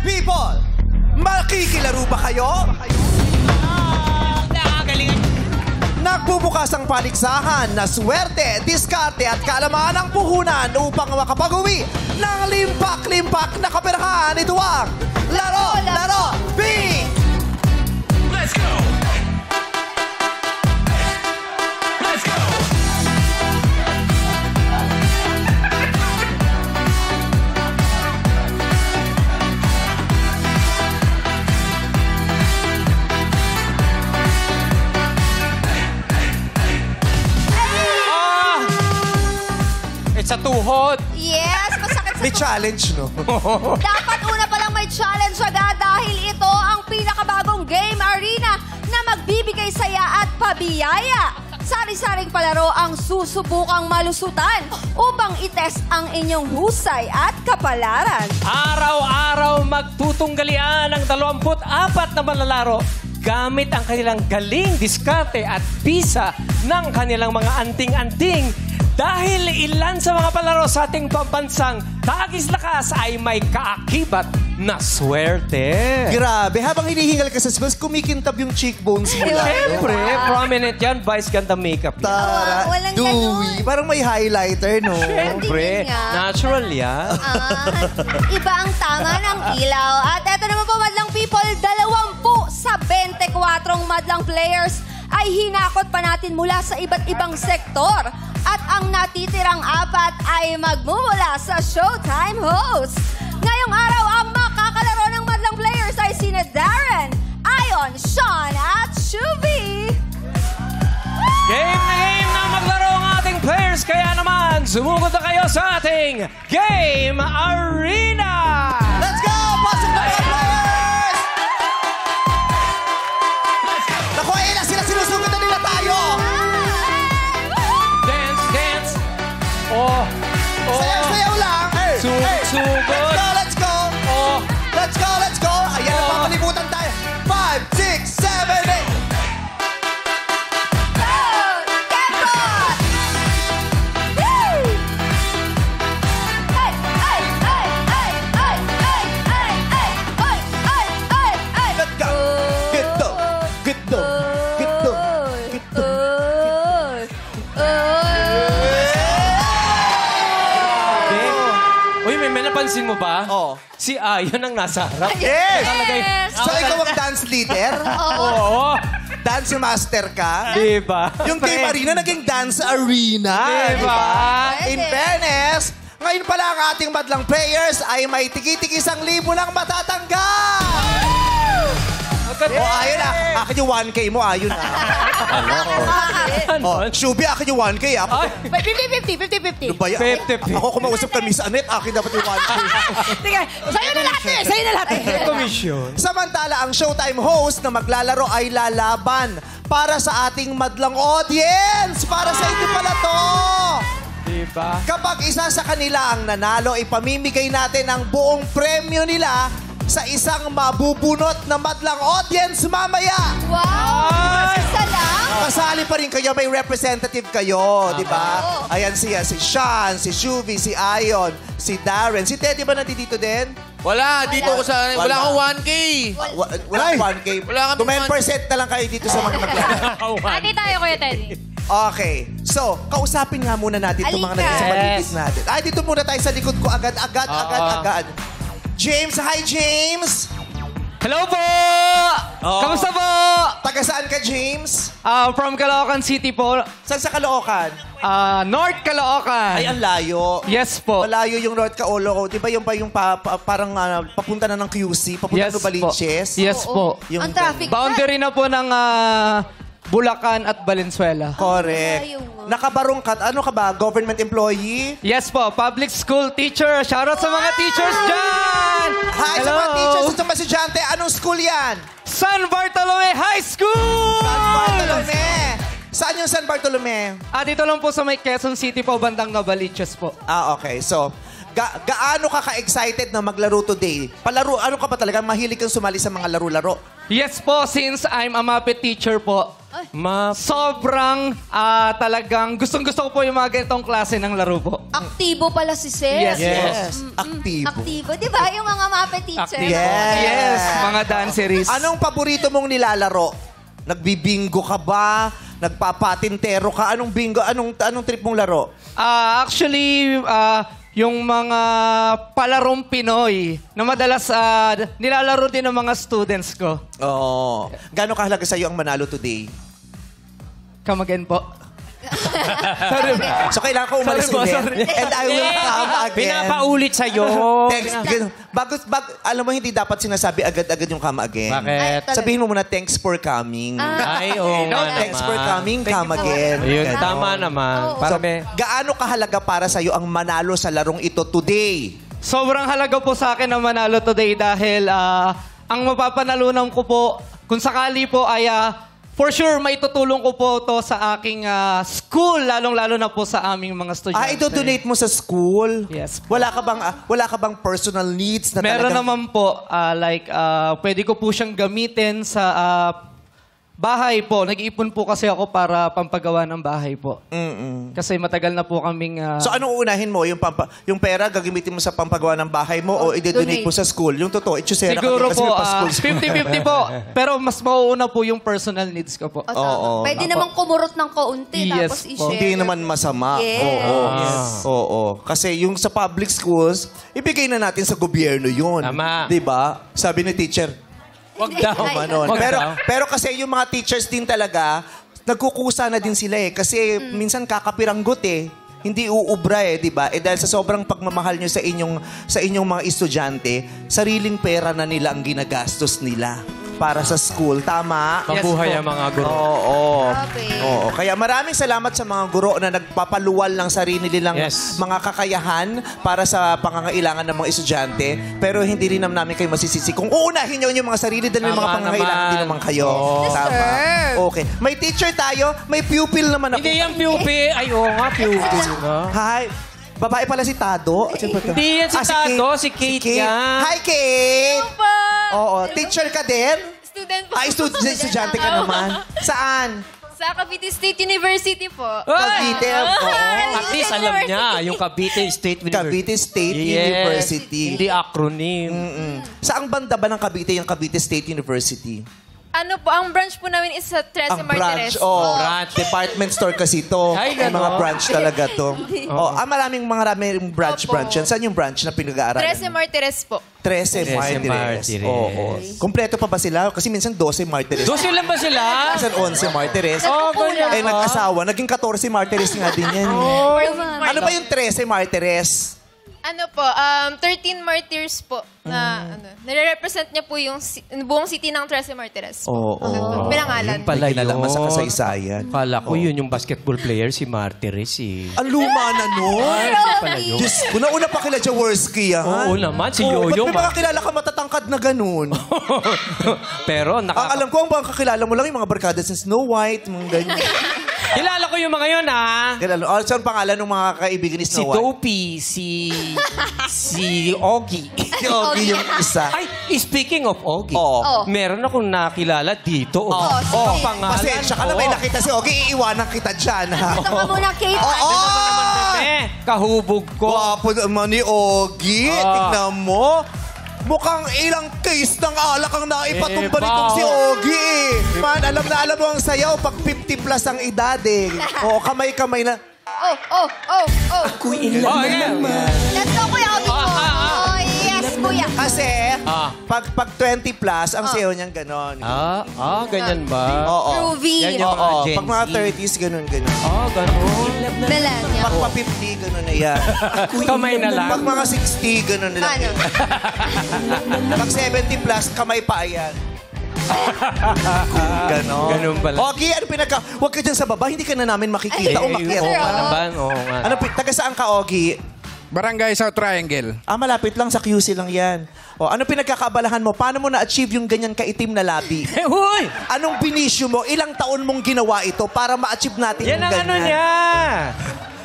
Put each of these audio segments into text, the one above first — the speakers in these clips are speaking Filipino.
people! Makikilaro ba kayo? Nakagalingan. Nagbubukas ang paligsahan na swerte, diskarte at kaalaman ng puhunan upang makapag-uwi ng limpak-limpak na kaperahan. Ito ang Laro Bing! Let's go! Let's go! It's a tuhod. Yes, masakit sa May challenge, no? Dapat una pa lang may challenge agad dahil ito ang pinakabagong game arena na magbibigay saya at pabiyaya. Sari-saring palaro ang susubukang malusutan upang itest ang inyong husay at kapalaran. Araw-araw magtutunggalian ang 24 na malalaro gamit ang kanilang galing, diskarte at bisa ng kanilang mga anting-anting. Dahil ilan sa mga palaro sa ating pambansang tagis lakas ay may kaakibat na swerte. Grabe, habang hinihingal ka sa school, kumikintab yung cheekbones mo lang. Siyempre, prominent yan, Vice ganda makeup yan. Tara, Walang dewy. Parang may highlighter, no? Siyempre, Tingin nga. natural yan. Iba ang tama ng ilaw. At eto naman po, madlang people, 20 sa 24 madlang players ay hinakot pa natin mula sa iba't ibang sektor. At ang natitirang 4 ay magmumula sa Showtime host. Ngayong araw, ang makakalaro ng madlang players ay sina Darren, Ion, Sean at Shuvi. Game na maglaro ang ating players. Kaya naman, sumugod na kayo sa ating Game Arena! Let's go! Pasok na mga players! Naku, ilan sila sinusugod na nila tayo! Dance, dance! Oh! Sayaw-sayaw lang! Sugod! Let's go! Oh! Let's go! Let's go! Ayan, Oh. papalibutan tayo. 5, 6, 7, 8! Let's go! Get down! Get down! Get down! Get down! Uy, may napansin mo ba? Oh. Si Ayon ang nasa harap. Yes! Yes! So, ikaw ang dance leader? Oo. Dance master ka? Diba? Yung Game Arena naging dance arena. Diba? In fairness, ngayon pala ang ating madlang players ay may tiki-tiki 1,000 lang matatanggap. O, ayun ah. Akin yung 1K mo, ayun ah. Ano? Shubi, akin yung 1K ah. Ay, 50-50. Ano ba yan? 50-50. Ako kumausap ka, Miss Annette, akin dapat yung 1K. Sige, sa'yo na lahat eh! Sa'yo na lahat eh! Komisyon. Samantala, ang Showtime host na maglalaro ay lalaban para sa ating madlang audience. Para sa inyo pala to. Diba? Kapag isa sa kanila ang nanalo, ipamimigay natin ang buong premyo nila sa isang mabubunot na madlang audience mamaya. Wow! Isa lang? Kasali pa rin kayo, may representative kayo, di ba? Ayan siya, si Sean, si Shuvi, si Ion, si Darren. Si Teddy ba nandito din? Wala, dito ako sa... Wala akong 1K. Wala 1K. Wala kami 2% na lang kayo dito sa mga maglalaro. Ati tayo, Kuya Teddy. Okay. So, kausapin nga muna natin itong mga Halika. nasa paligid Yes. natin. Ay, dito muna tayo sa likod ko. Agad. James, hi James! Hello po! Kamusta po? Taga saan ka, James? From Caloocan City po. Saan sa Caloocan? North Caloocan. Ay, ang layo. Yes po. Malayo yung North Caloocan. Di ba yung pa yung parang papunta na ng QC? Papunta Yes na Novaliches? po. Yes po. Yung Ang traffic. Boundary na po ng Bulacan at Valenzuela. Correct. Layo nga. Nakabarong ka. Ano ka ba? Government employee? Yes po, public school teacher. Shoutout sa mga teachers dyan! Hi sa mga teachers at sa mga estudyante. Anong school yan? San Bartolome High School! San Bartolome. Saan yung San Bartolome? Dito lang po sa may Quezon City po, bandang Novaliches po. Okay. So, gaano ka ka-excited na maglaro today? Palaro, ano ka ba talaga? Mahilig kang sumali sa mga laro-laro? Yes po, since I'm a Muppet teacher po, sobrang talagang gustong-gusto ko po yung mga ganitong klase ng laro po. Aktibo pala si Sir. Yes. Aktibo. Aktibo. Di ba? Yung mga Muppet teacher. Yes, mga danceries. Anong paborito mong nilalaro? Nagbibingo ka ba? Nagpapatintero ka? Anong bingo? Anong trip mong laro? Actually, yung mga palarong Pinoy na madalas nilalaro din ng mga students ko. Oo. Gano'ng kahalaga sa'yo ang manalo today? Come again po. So, kailangan ko umalis Sorry po, ulit. sorry. And I will come again. Pinapaulit sa'yo. Thanks. Alam mo, hindi dapat sinasabi agad-agad yung come again. Bakit? Ay, Sabihin mo muna, thanks for coming. Ay, oo nga naman. Thanks for coming, come again. Ayun, Ganon. tama naman. Para may... Gaano kahalaga para sa'yo ang manalo sa larong ito today? Sobrang halaga po sa akin ang manalo today dahil ang mapapanalunan ko po, kung sakali po ay for sure may tutulong ko po to sa aking school, lalong-lalo na po sa aming mga estudyante. Ito-donate mo sa school? Yes. Wala ka bang personal needs na Meron talagang... naman po, pwede ko po siyang gamitin sa bahay po. Nag-iipon po kasi ako para pampagawa ng bahay po. Kasi matagal na po kaming... So anong uunahin mo? Yung pera, gagamitin mo sa pampagawa ng bahay mo o i-donate mo sa school? Yung totoo, itsusera Siguro kasi po, may pa-school. 50-50 po. Pero mas mauuna po yung personal needs ko po. Oo. Pwede namang kumurot ng kaunti Yes tapos po. i-share. Hindi naman masama. Yes. Oo. Kasi yung sa public schools, ibigay na natin sa gobyerno yun. Tama. Diba? Sabi ni teacher, Wag daw. Ganon. Wag daw. Pero kasi yung mga teachers din talaga, nagkukusa na din sila eh. Kasi minsan kakapiranggot eh. Hindi uubra eh, di ba? Dahil sa sobrang pagmamahal nyo sa inyong mga estudyante, sariling pera na nila ang ginagastos nila para sa school. Tama? Mabuhay ang mga guro. Oo. Grabe. Oo. Kaya maraming salamat sa mga guro na nagpapaluwal ng sarili nilang Yes. mga kakayahan para sa pangangailangan ng mga estudyante. Pero hindi rin namin kayo masisisi. Kung uunahin nyo yung mga sarili dahil may Tama mga pangangailangan naman. din naman kayo. Oo. Tama. Sir. Okay. May teacher tayo, may pupil naman ako. Hindi yan pupi. Ay, oo nga, pupi. Hi. Babae pala si Tado. Hindi yan si Tado, si Kate yan. Hi, Kate! Pa. Oo. Teacher ka din? Student po. Ay, estudyante ka naman. Saan? Sa Cavite State University po. Cavite. Oo. At least alam niya, yung Cavite State University. Cavite State Yes. University. Hindi acronym. Saang banda ba ng Cavite yung Cavite State University? Ano po, ang branch po namin is sa Trece Ang branch. Martires. Branch. Department store kasi ito. Ay, May mga ganon. branch talaga to. Maraming branch. Opo. Yan. Saan yung branch na pinag-aaralan? Trece Martires po. 13 Martires. Martires. Oo. Kompleto pa ba sila? Kasi minsan 12 Martires. 12 lang ba sila? Minsan 11 Martires. Oh, ganyan ba? Nag-asawa. Naging 14 Martires nga din yan. Ano ba yung 13 Martires? Ano po, 13 martyrs po na nire-represent niya po yung buong city ng Trece Martires. Oo. Pinangalan. Pala May kinalaman sa yun. kasaysayan. Kala ko yun yung basketball player, si Martires eh. Ang luma na nun. Pala yun. Diyos, una pa kila Jaworski yan. Oo naman, si Oo, Yoyo. ba't may mga kilala ka matatangkad na ganun? Pero Ang alam ko, ang kakilala mo lang yung mga barkada sa Snow White, mga ganyan. Kilala ko yung mga yun, ha? Kilala, saan pangalan ng mga kaibigan ni Si Snow White? Dopey, si Ogie. Si Ogie yung isa. Ay, speaking of Ogie, Oo. meron akong nakilala dito. sige. Pangalan Pasensya ka na, may nakita si Ogie, iiwanan kita dyan, ha? Ito ka muna, Kate. Oo! Kahubog ko. Gwapo naman ni Ogie. Tignan mo. Mukhang ilang case ng alak ang naipatumbalik kong si Ogie. Man, alam mo ang sayaw pag 50 plus ang edad eh. Oo, kamay-kamay na. Oh. Yeah. Let's go, Kuya Obi. Oh, yes, Kuya. Kasi, pag 20 plus, ang sayaw niyang ganon. Ganyan ba? Oo. Groovy. Yan yung mga Oo, Gen pag mga Z. 30s, ganun. Ganun. Millennial. Pag pa 50, ganun na yan. Kamay na lang. Pag mga 60, ganun na lang. Paano? Pag 70 plus, kamay pa yan. Ganon. Ganun pala. Ogie, huwag ka dyan sa baba, hindi ka na namin makikita. Umakyat. Oo Sir, nga naman, oo nga. Ano, taga saan ka, Ogie? Barangay South Triangle. Malapit lang sa QC lang yan. Ano pinagkakaabalahan mo? Paano mo na-achieve yung ganyan kaitim na labi? Huy! Anong binisyo mo? Ilang taon mong ginawa ito para ma-achieve natin Yan yung ang ganyan? ano niya.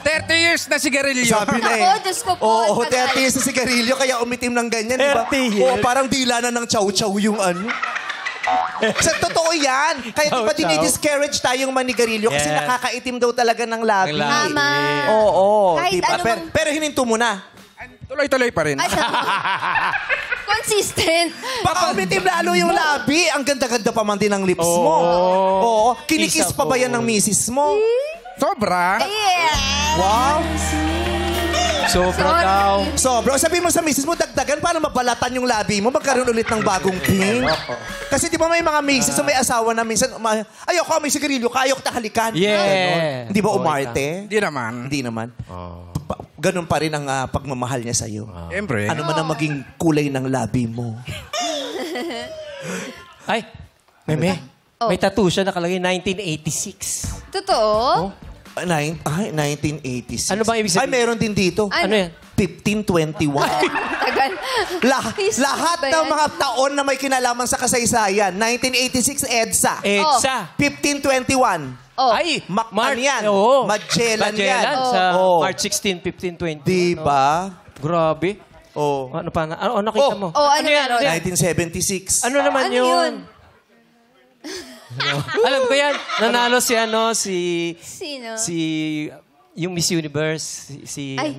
30 years na sigarilyo. Sabi na Ako, Diyos ko po. Oo, Tagal. 30 years sa sigarilyo, kaya umitim ng ganyan, di ba? 30 years. Oo, parang dila na ng chow-chow yung ano. Sa totoo yan. Kaya di ba Chow-chow. dinidiscourage tayong manigarilyo kasi Yes. nakakaitim daw talaga ng labi. Ng labi. Tama. Oo, Kahit di ba? ano Pero, bang- pero hininto mo na. Tuloy-tuloy pa rin. Ay, consistent. Baka umitim lalo yung labi. Ang ganda-ganda pa man din ng lips mo. Oo. Kinikis Isa pa ba po. yan ng misis mo? Sobra. Yeah. Wow. Sobra Sorry. daw. So, bro, sabi mo sa misis mo, dagdagan para mabalatan yung labi mo, magkaroon ulit ng bagong pink. Kasi di ba may mga misis na may asawa na minsan, ayoko, may sigarilyo ka, ayoko tahalikan. Yeah. Hindi ba Okay umarte? Hindi naman. Hindi naman. Ganun pa rin ang pagmamahal niya sa'yo. Siyempre. Ano man ang maging kulay ng labi mo. Ay, Meme. Oh. May tattoo siya nakalagay 1986. Totoo? 1986. Ano bang ibig Ay, sabihin? meron din dito. Ano? Ano yan? 1521. Tagal. History Lahat ba ng yan? mga taon na may kinalaman sa kasaysayan. 1986 EDSA. EDSA. 1521. Oh. Ay, Ano yan? Oo. Magellan yan. Sa Oh. March 16, 1520. Diba? Grabe. Oh. Ano pa? Ano nakita Oh. mo? Oh, ano meron? 1976. Ano naman Ano yun? yun? Alam ko yan. Nanalo si Sino? yung Miss Universe, Ay.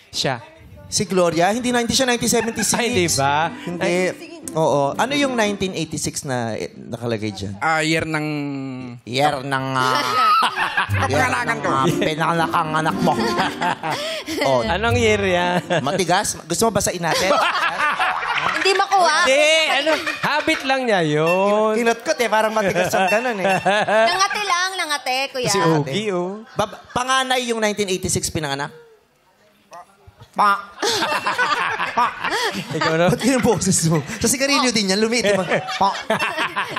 siya. Si Gloria, hindi siya 1976. Ay, di ba? Hindi. Oo. Ano yung 1986 na nakalagay dyan? Year ng... Year ng... Kapanganakan ko. Pinangalakang anak mo. oh, Anong year yan? matigas? Gusto mo basain natin? Hindi makuha. Hindi, habit lang niya yun. Kinatkot parang matigas ang ganun Nangate lang, nangate, kuya. Si Ogie, oh. Panganay yung 1986 pinanganak? Ikaw na? Ba't yung boses mo? Sa sigarilyo din yan, lumiit.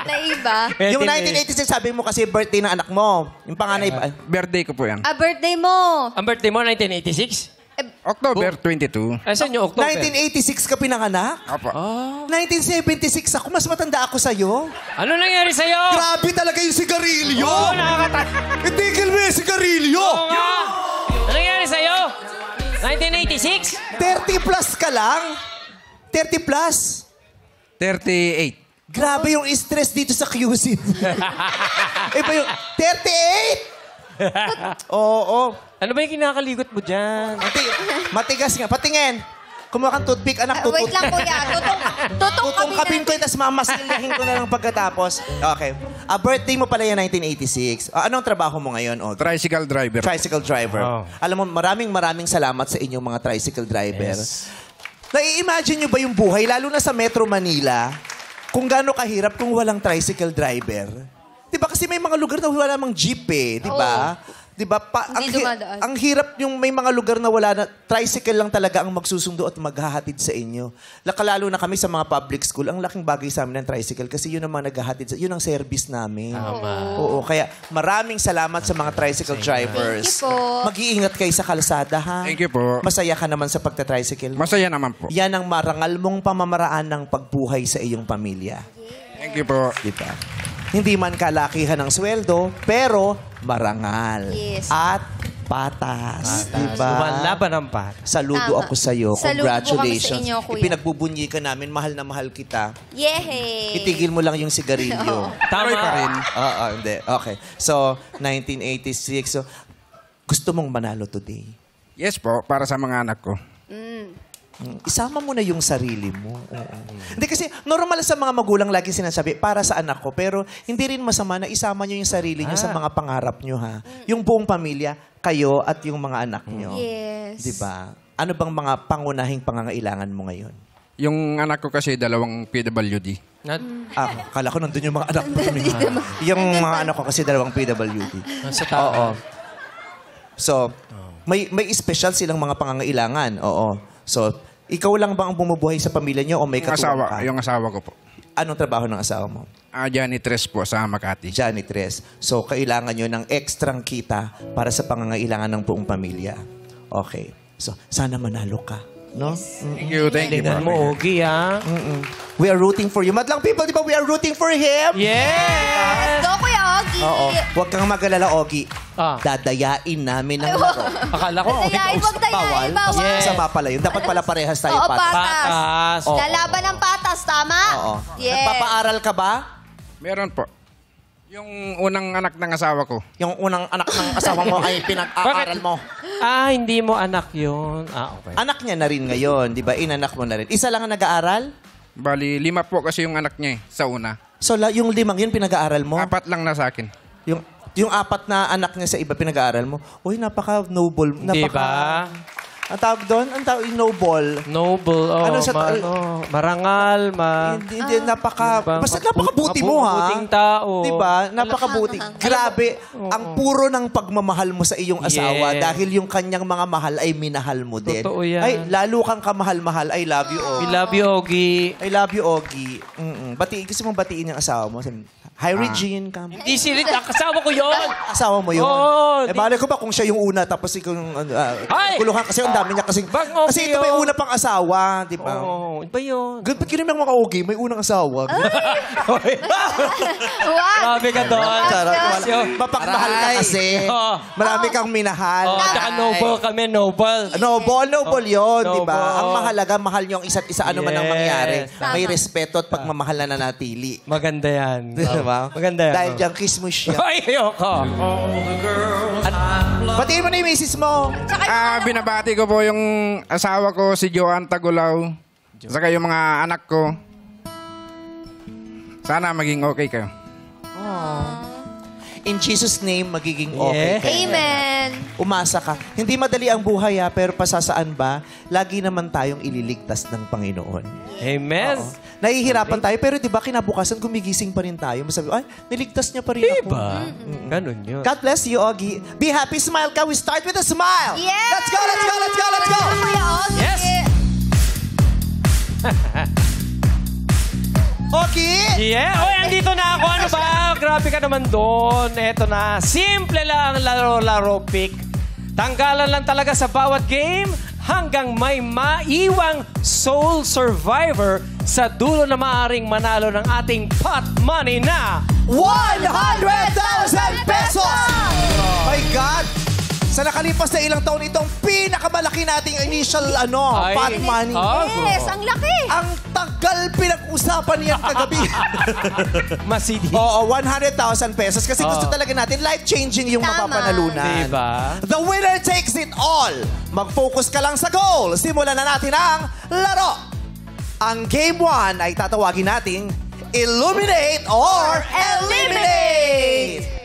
Naiba. Yung 1986, sabi mo kasi birthday ng anak mo. Yung panganay ba? Birthday ko po yan. Birthday mo. Ang birthday mo, 1986? October 22. Asan yung October? 1986 ka pinanganak? Opo. 1976 ako, mas matanda ako sa'yo. Ano nangyari sa'yo? Grabe talaga yung sigarilyo! Oo, Itigil mo yung sigarilyo! Oo nga! Ano nangyari sa'yo? 1986? 30 plus ka lang? 30 plus? 38. Grabe yung stress dito sa QC. Iba yung 38? Oo. Ano ba yung kinakaligot mo dyan? Matigas nga. Patingin. Kumuha kang toothpick, anak. Wait lang, kuya. Tutong Tutungkapin ko yun, tapos mamasilyahin ko na lang pagkatapos. Okay. Birthday mo pala yung 1986. Anong trabaho mo ngayon, Og? Tricycle driver. Tricycle driver. Wow. Alam mo, maraming salamat sa inyong mga tricycle driver. Nai-imagine nyo ba yung buhay, lalo na sa Metro Manila, kung gaano kahirap kung walang tricycle driver? Di ba? Kasi may mga lugar na wala namang jeep eh. Di ba? Di ba? Hindi dumadaan. Ang hirap yung may mga lugar na wala na, tricycle lang talaga ang magsusundo at maghahatid sa inyo. Lalo na kami sa mga public school, ang laking bagay sa amin ng tricycle kasi yun ang mga naghahatid, yun ang service namin. Oo, kaya maraming salamat sa mga tricycle drivers. Thank you po. Mag-iingat kayo sa kalsada, ha? Thank you po. Masaya ka naman sa pagta-tricycle. Masaya naman po. Yan ang marangal mong pamamaraan ng pagbuhay sa iyong pamilya. Thank you po. Di ba? Hindi man kalakihan ng sweldo, pero marangal. Yes. At patas. Di ba? Lumanlaban ang pat. Saludo Tama. ako sa iyo. Saludo po kami Congratulations. sa inyo, kuya. Ipinagbubunyi ka namin. Mahal na mahal kita. Yehey! Itigil mo lang yung sigarilyo. Tama. pa rin. Oo, hindi. Okay. So, 1986. So, gusto mong manalo today? Yes po, para sa mga anak ko. Isama mo na yung sarili mo. Oo. Hindi kasi normal sa mga magulang lagi sinasabi, para sa anak ko. Pero hindi rin masama na isama nyo yung sarili nyo sa mga pangarap nyo, ha? Yung buong pamilya, kayo at yung mga anak nyo. Yes. Di ba? Ano bang mga pangunahing pangangailangan mo ngayon? Yung anak ko kasi dalawang PWD. Kala ko nandun yung mga anak mo. Yung mga anak ko kasi dalawang PWD. Sa tao. Oo. So, may special silang mga pangangailangan. Oo. So, ikaw lang ba ang bumubuhay sa pamilya nyo o may katuwang ka? Yung asawa ko po. Anong trabaho ng asawa mo? Janitress po sa Makati. Janitress. So, kailangan nyo ng ekstrang kita para sa pangangailangan ng buong pamilya. Okay. So, sana manalo ka. No? Thank you, thank you. Tingnan mo, Ogie, ha? We are rooting for you. Madlang people, di ba we are rooting for him? Yes! Go, Kuya Ogie! Oo. Huwag kang mag-alala, Ogie. Ah. Dadayain namin ng laro. Akala ko, Dayain, wag dayain, bawal. Masama pala yun. Dapat pala parehas tayo, Oo, Pat. patas. Patas. Oo. Lalaban ng patas, tama? Oo. Yeah. Nagpapaaral ka ba? Meron po. Yung unang anak ng asawa ko. Yung unang anak ng asawa mo ay pinag-aaral mo. Hindi mo anak yun. Okay. Anak niya na rin ngayon, di ba? Inanak mo na rin. Isa lang ang nag-aaral? Bali, 5 po kasi yung anak niya sa una. So, yung 5 yun pinag-aaral mo? 4 lang na sa akin. Yung 4 na anak niya sa iba pinag-aaral mo? Uy, napaka-noble. Di ba? Ang tawag doon? Ang tawag noble. Noble. Marangal. Hindi, basta napakabuti mo, ha? Mabuting tao. Di ba? Napakabuti. Grabe, ang puro ng pagmamahal mo sa iyong asawa dahil yung kanyang mga mahal ay minahal mo din. Totoo yan. Ay, lalo kang kamahal-mahal. I love you, Ogie. We love you, Ogie. I love you, Ogie. Gusto mong batiin yung asawa mo? Hi, Regine. Hindi silit. Kasama ko yun. Asawa mo yun? Oo, Bale ko ba kung siya yung una tapos ikaw yung Ay! kuluhan kasi ang dami niya kasing... Okay Kasi ito may una pang asawa, di ba? Oo. Iba yun. Good, ba't yun yung mga Ogie? May unang asawa. Wow! Grabe ka doon. Mapagmahal ka kasi. Oo. Marami kang minahal. Tsaka noble kami, noble. Noble yun, di ba? Noble. Ang mahalaga, mahal niyo ang isa't isa ano man ang Yes. mangyari. Tama. May respeto at pagmamahal na nanatili. Maganda yan. Di ba? Maganda yan. Dahil dyan, kiss mo siya. Ay, ayoko. Batiin mo na yung misis mo. Binabati ko po yung asawa ko, si Joanne Tagulaw. Saka yung mga anak ko. Sana maging okay kayo. In Jesus' name, magiging okay Yeah. ka. Amen. Umasa ka. Hindi madali ang buhay pero pasasaan ba, lagi naman tayong ililigtas ng Panginoon. Amen. Nahihirapan tayo, pero di ba kinabukasan gumigising pa rin tayo. Masabi, ay, niligtas niya pa rin ako. Diba? Ganun yun. God bless you, Ogie. Be happy, smile ka. We start with a smile. Yes! Let's go, let's go, let's go, let's go! Kuya Ogie. Yes! Ogie! Yeah! Oy, andito na ako. Ano ba? Grabe ka naman doon. Eto na. Simple lang laro-laro pick. Tanggalan lang talaga sa bawat game hanggang may maiwang soul survivor sa dulo na maaring manalo ng ating pot money na 100,000 pesos! My God! Sa nakalipas na ilang taon, itong pinakamalaki nating initial Ay. pot money. Yes, ang laki. Ang tagal pinag-usapan niyan kagabi. Masidi. Oo, 100,000 pesos. Kasi gusto talaga natin life-changing yung Tama. mapapanalunan. Diba? The winner takes it all. Mag-focus ka lang sa goal. Simulan na natin ang laro. Ang game 1 ay tatawagin nating Illuminate or Eliminate.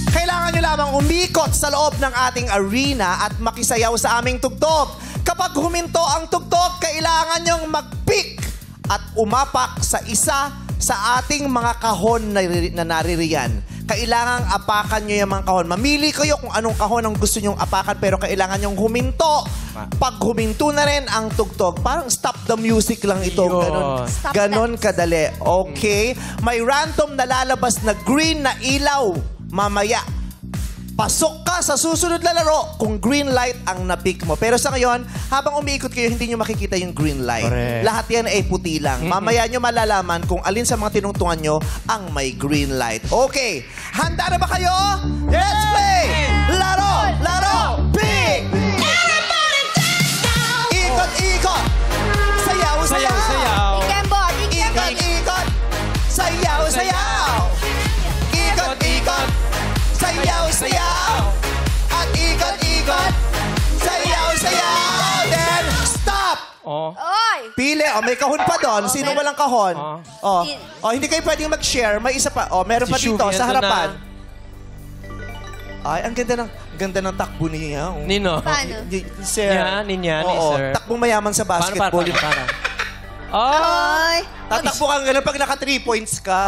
Kailangan nyo lamang umikot sa loob ng ating arena at makisayaw sa aming tugtog. Kapag huminto ang tugtog, kailangan nyong mag-pick at umapak sa isa sa ating mga kahon na naririyan. Kailangang apakan nyo yung mga kahon. Mamili kayo kung anong kahon ang gusto nyong apakan, pero kailangan nyong huminto. Pag huminto na rin ang tugtog, parang stop the music lang ito. Ganon, Stop ganon kadali. Okay? May random na lalabas na green na ilaw. Mamaya, pasok ka sa susunod na laro kung green light ang na-pick mo. Pero sa ngayon, habang umiikot kayo, hindi nyo makikita yung green light. Correct. Lahat yan ay puti lang. Mamaya nyo malalaman kung alin sa mga tinungtungan nyo ang may green light. Okay, handa na ba kayo? Let's play! Laro! Laro! Pick! Ikot-ikot! Sayaw-sayaw! Sayaw-sayaw. Ikembot, ikembot. Ikot-ikot! Sayaw-sayaw! Ikot-ikot! Sayaw-sayaw! At ikot-ikot! Sayaw-sayaw! Then, stop! Oh. Oy! Pili. Oh, may kahon pa doon. Sino walang kahon? Oh. Oh, hindi kayo pwedeng mag-share. May isa pa. Oh, meron pa Si dito Shubi sa nandun harapan. Ay, ang ganda ng takbo niya. Oh. Nino. Paano? Sir. Yan, yan, Oo, sir. takbong mayaman sa basketball. Paano? Oh. Oy! Tatakbo kang ganun pag naka 3 points ka.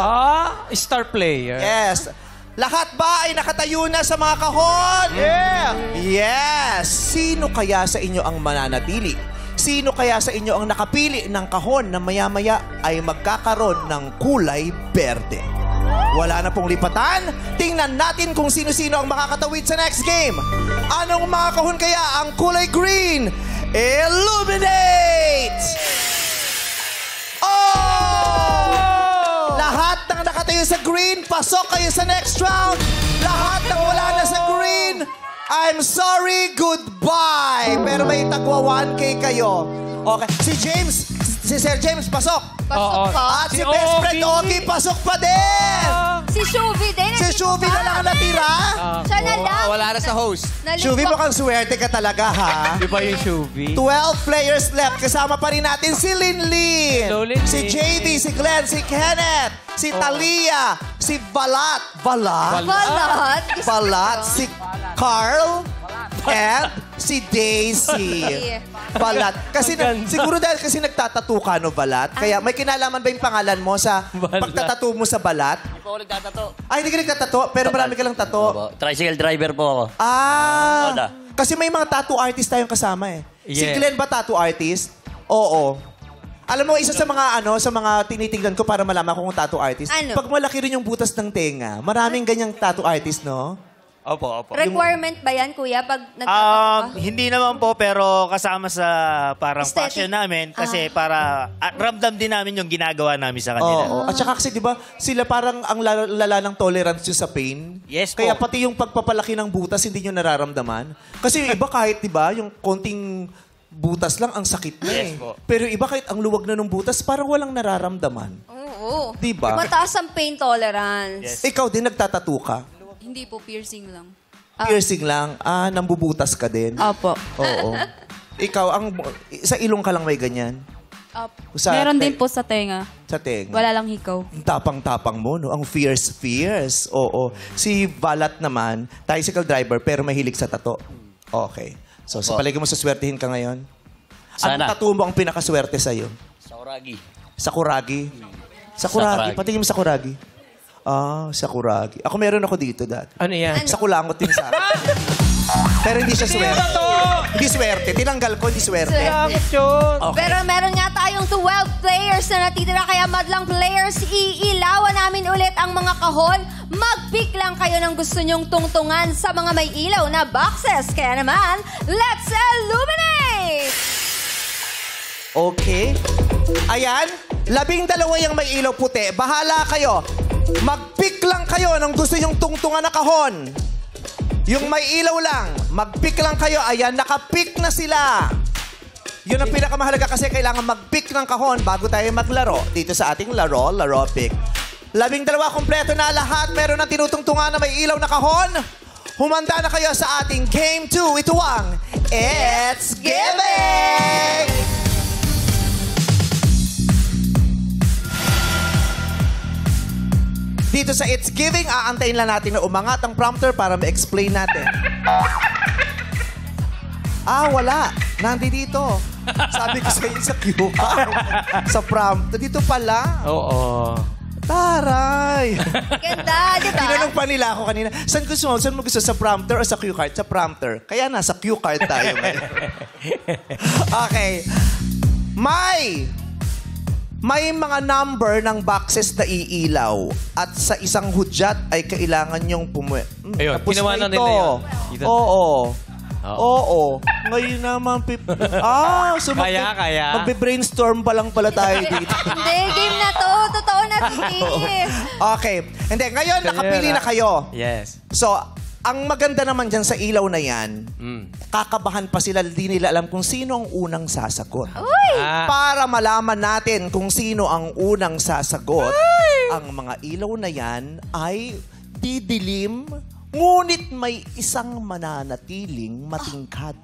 Star player. Yes. Lahat ba ay nakatayo na sa mga kahon? Yeah! Yes! Sino kaya sa inyo ang mananatili? Sino kaya sa inyo ang nakapili ng kahon na maya-maya ay magkakaroon ng kulay berde? Wala na pong lipatan. Tingnan natin kung sino-sino ang makakatawid sa next game. Anong mga kahon kaya ang kulay green? Illuminate! Oh! Lahat ng nakatayo sa green, pasok kayo sa next round. Lahat ng wala na sa green, I'm sorry, goodbye. Pero may tagwa 1K kayo. Okay, si James, Si Sir James, pasok. Pasok Oo. ka. At si best friend Ogie, pasok pa din. Si Shuvi din. Si Shuvi na lang ang natira. Siya na lang. Wala na sa host. Shuvi, mukhang swerte ka talaga, ha? Di ba yung Shuvi? 12 players left. Kasama pa rin natin si Linlin, Hello, Linlin. si JD, si Glenn, si Kenneth, si Talia, si Balat. Balat? Balat. Balat, si Carl, and si Daisy. Balat. Kasi siguro dahil kasi nagtatattoo ka, no, Balat? Kaya may kinalaman ba yung pangalan mo sa Balat. pagtatattoo mo sa Balat? Hindi po ako nagtatato. Ay, hindi ka nagtatattoo, pero marami ka lang tattoo. Tricycle driver po ako. Ah, kasi may mga tattoo artist tayong kasama eh. Si Yeah. Glenn ba tattoo artist? Oo. Alam mo, isa sa mga sa mga tinitingnan ko para malaman kung tattoo artist. Ano? Pag malaki rin yung butas ng tenga, maraming ganyang tattoo artist, no? Opo. Requirement ba yan, kuya, pag nagtatato ka? Hindi naman po, pero kasama sa parang Aesthetic. passion namin kasi para ramdam din namin yung ginagawa namin sa kanila. Oo. At saka kasi, di ba, sila parang ang lala ng tolerance nyo sa pain. Yes po. Kaya pati yung pagpapalaki ng butas, hindi nyo nararamdaman. Kasi yung iba kahit, di ba, yung konting butas lang, ang sakit na eh. Yes po. Pero yung iba kahit ang luwag na ng butas, parang walang nararamdaman. Oo. Di ba? Mataas ang pain tolerance. Yes. Ikaw din nagtatattoo ka? Hindi po, piercing lang. Piercing lang. Ah, nambubutas ka din. Opo. Oo. Ikaw, sa ilong ka lang may ganyan. Opo. Sa Meron din po sa tenga. Sa tenga. Wala lang hikaw. Ang tapang-tapang mo, no? Ang fierce. Oo. Si Balat naman, tricycle driver, pero mahilig sa tato. Okay. So, sa palagi mo, saswertihin ka ngayon? Sana. Anong tattoo mo ang pinakaswerte sa'yo? Sa Oragi. Sakuragi? Sakuragi. Sakuragi. Patingin mo Sakuragi. Ah, Sakuragi. Ako meron ako dito dati. Ano yan? Sa kulangot din sa akin. Pero hindi siya swerte. Hindi swerte. Tinanggal ko, hindi swerte. Bakit yun? Pero meron nga tayong 12 players na natitira, kaya madlang players, iilawan namin ulit ang mga kahon. Mag-pick lang kayo ng gusto nyong tungtungan sa mga may ilaw na boxes. Kaya naman, let's illuminate! Okay. Ayan. 12 yung may ilaw puti. Bahala kayo. Mag-pick lang kayo ng gusto yung tungtungan na kahon. Yung may ilaw lang. Mag-pick lang kayo. Ayan, naka-pick na sila. Yun ang pinakamahalaga kasi kailangan mag-pick ng kahon bago tayo maglaro. Dito sa ating laro pick. 12 kompleto na lahat. Meron ng tinutungtungan na may ilaw na kahon. Humanda na kayo sa ating Game 2. Ito ang It's Giving! Dito sa It's Giving, aantayin lang natin na umangat ang prompter para ma-explain natin. Wala. Nandito. Sabi ko sa inyo sa cue card. Sa prompter. Dito pala. Oo. Taray. Ganda, di ba? Tinanong pa nila ako kanina, saan mo gusto, sa prompter o sa cue card? Sa prompter. Kaya nasa cue card tayo. Okay. May mga number ng boxes na iilaw at sa isang hudyat ay kailangan yung Ayun, tapos ginawa na na ito. nila yun. Dito. Oo. Ngayon naman, so Kaya. magbe-brainstorm pa lang pala tayo dito. Hindi, game na to. Totoo na game. Okay. Hindi, ngayon nakapili na kayo. Yes. So, ang maganda naman dyan sa ilaw na yan, kakabahan pa sila, di nila alam kung sino ang unang sasagot. Para malaman natin kung sino ang unang sasagot, ang mga ilaw na yan ay didilim, ngunit may isang mananatiling matingkad.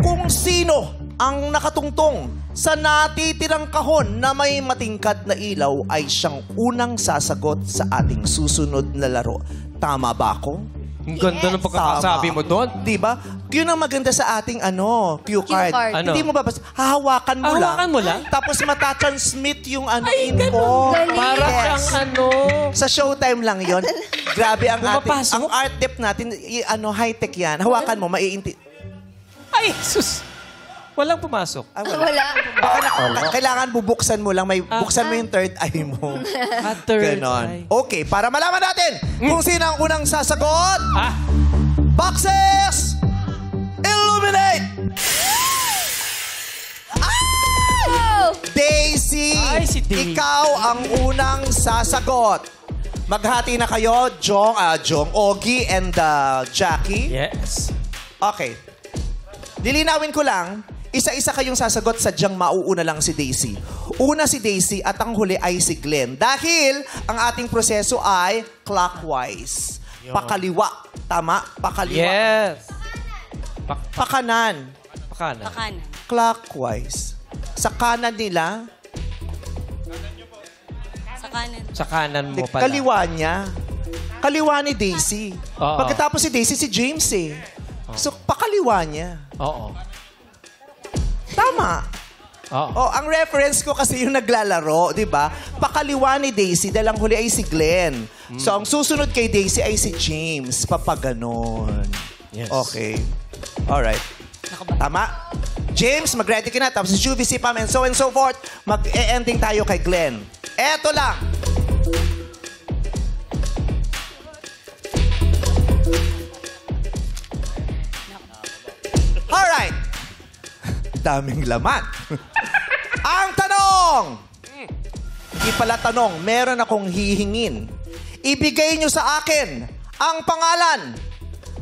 Kung sino ang nakatungtong sa natitirang kahon na may matingkad na ilaw ay siyang unang sasagot sa ating susunod na laro. Tama ba ako? Ang ganda ng pagkakasabi mo doon. Diba? Yun ang maganda sa ating cue card. card. Ano? Hindi mo babas. Hahawakan mo lang. Hahawakan mo lang? Tapos matatransmit yung info. Para Yes. siyang Sa showtime lang yon. Grabe ang Pumapasok? ang art dep natin. High-tech yan. Hawakan mo, maiinti. Ay, sus! Walang pumasok. Wala. Baka kailangan bubuksan mo lang. Buksan mo yung third eye mo. Ganon. Okay, para malaman natin kung sino ang unang sasagot. Boxes! Illuminate! Daisy! Ay, si Daisy. Ikaw ang unang sasagot. Maghati na kayo, Jong, Ogie, and Jackie. Yes. Okay. Lilinawin ko lang, Isa-isa kayong sasagot, sadyang mauuna lang si Daisy. Una si Daisy at ang huli ay si Glenn. Dahil ang ating proseso ay clockwise. Pakaliwa. Tama? Pakaliwa. Yes. Pakanan. Pakana. Pakanan. Clockwise. Sa kanan nila, Sa kanan. Sa kanan mo pala. kaliwa niya. Kaliwa ni Daisy. Oo. Pagkatapos si Daisy, si James eh. So, pakaliwa niya. Oo. Tama. Oo. Oh, ang reference ko kasi yung naglalaro, di ba? Pakaliwa ni Daisy, dahil ang huli ay si Glenn. So, ang susunod kay Daisy ay si James. Papaganon. Yes. Okay. Alright. Tama? James, mag-ready ka na. Tapos si Shuvi, si Pam, and so forth. Mag-e-ending tayo kay Glenn. Eto lang. Alright. Daming laman. Ang tanong! Di pala tanong, meron akong hihingin. Ibigay nyo sa akin ang pangalan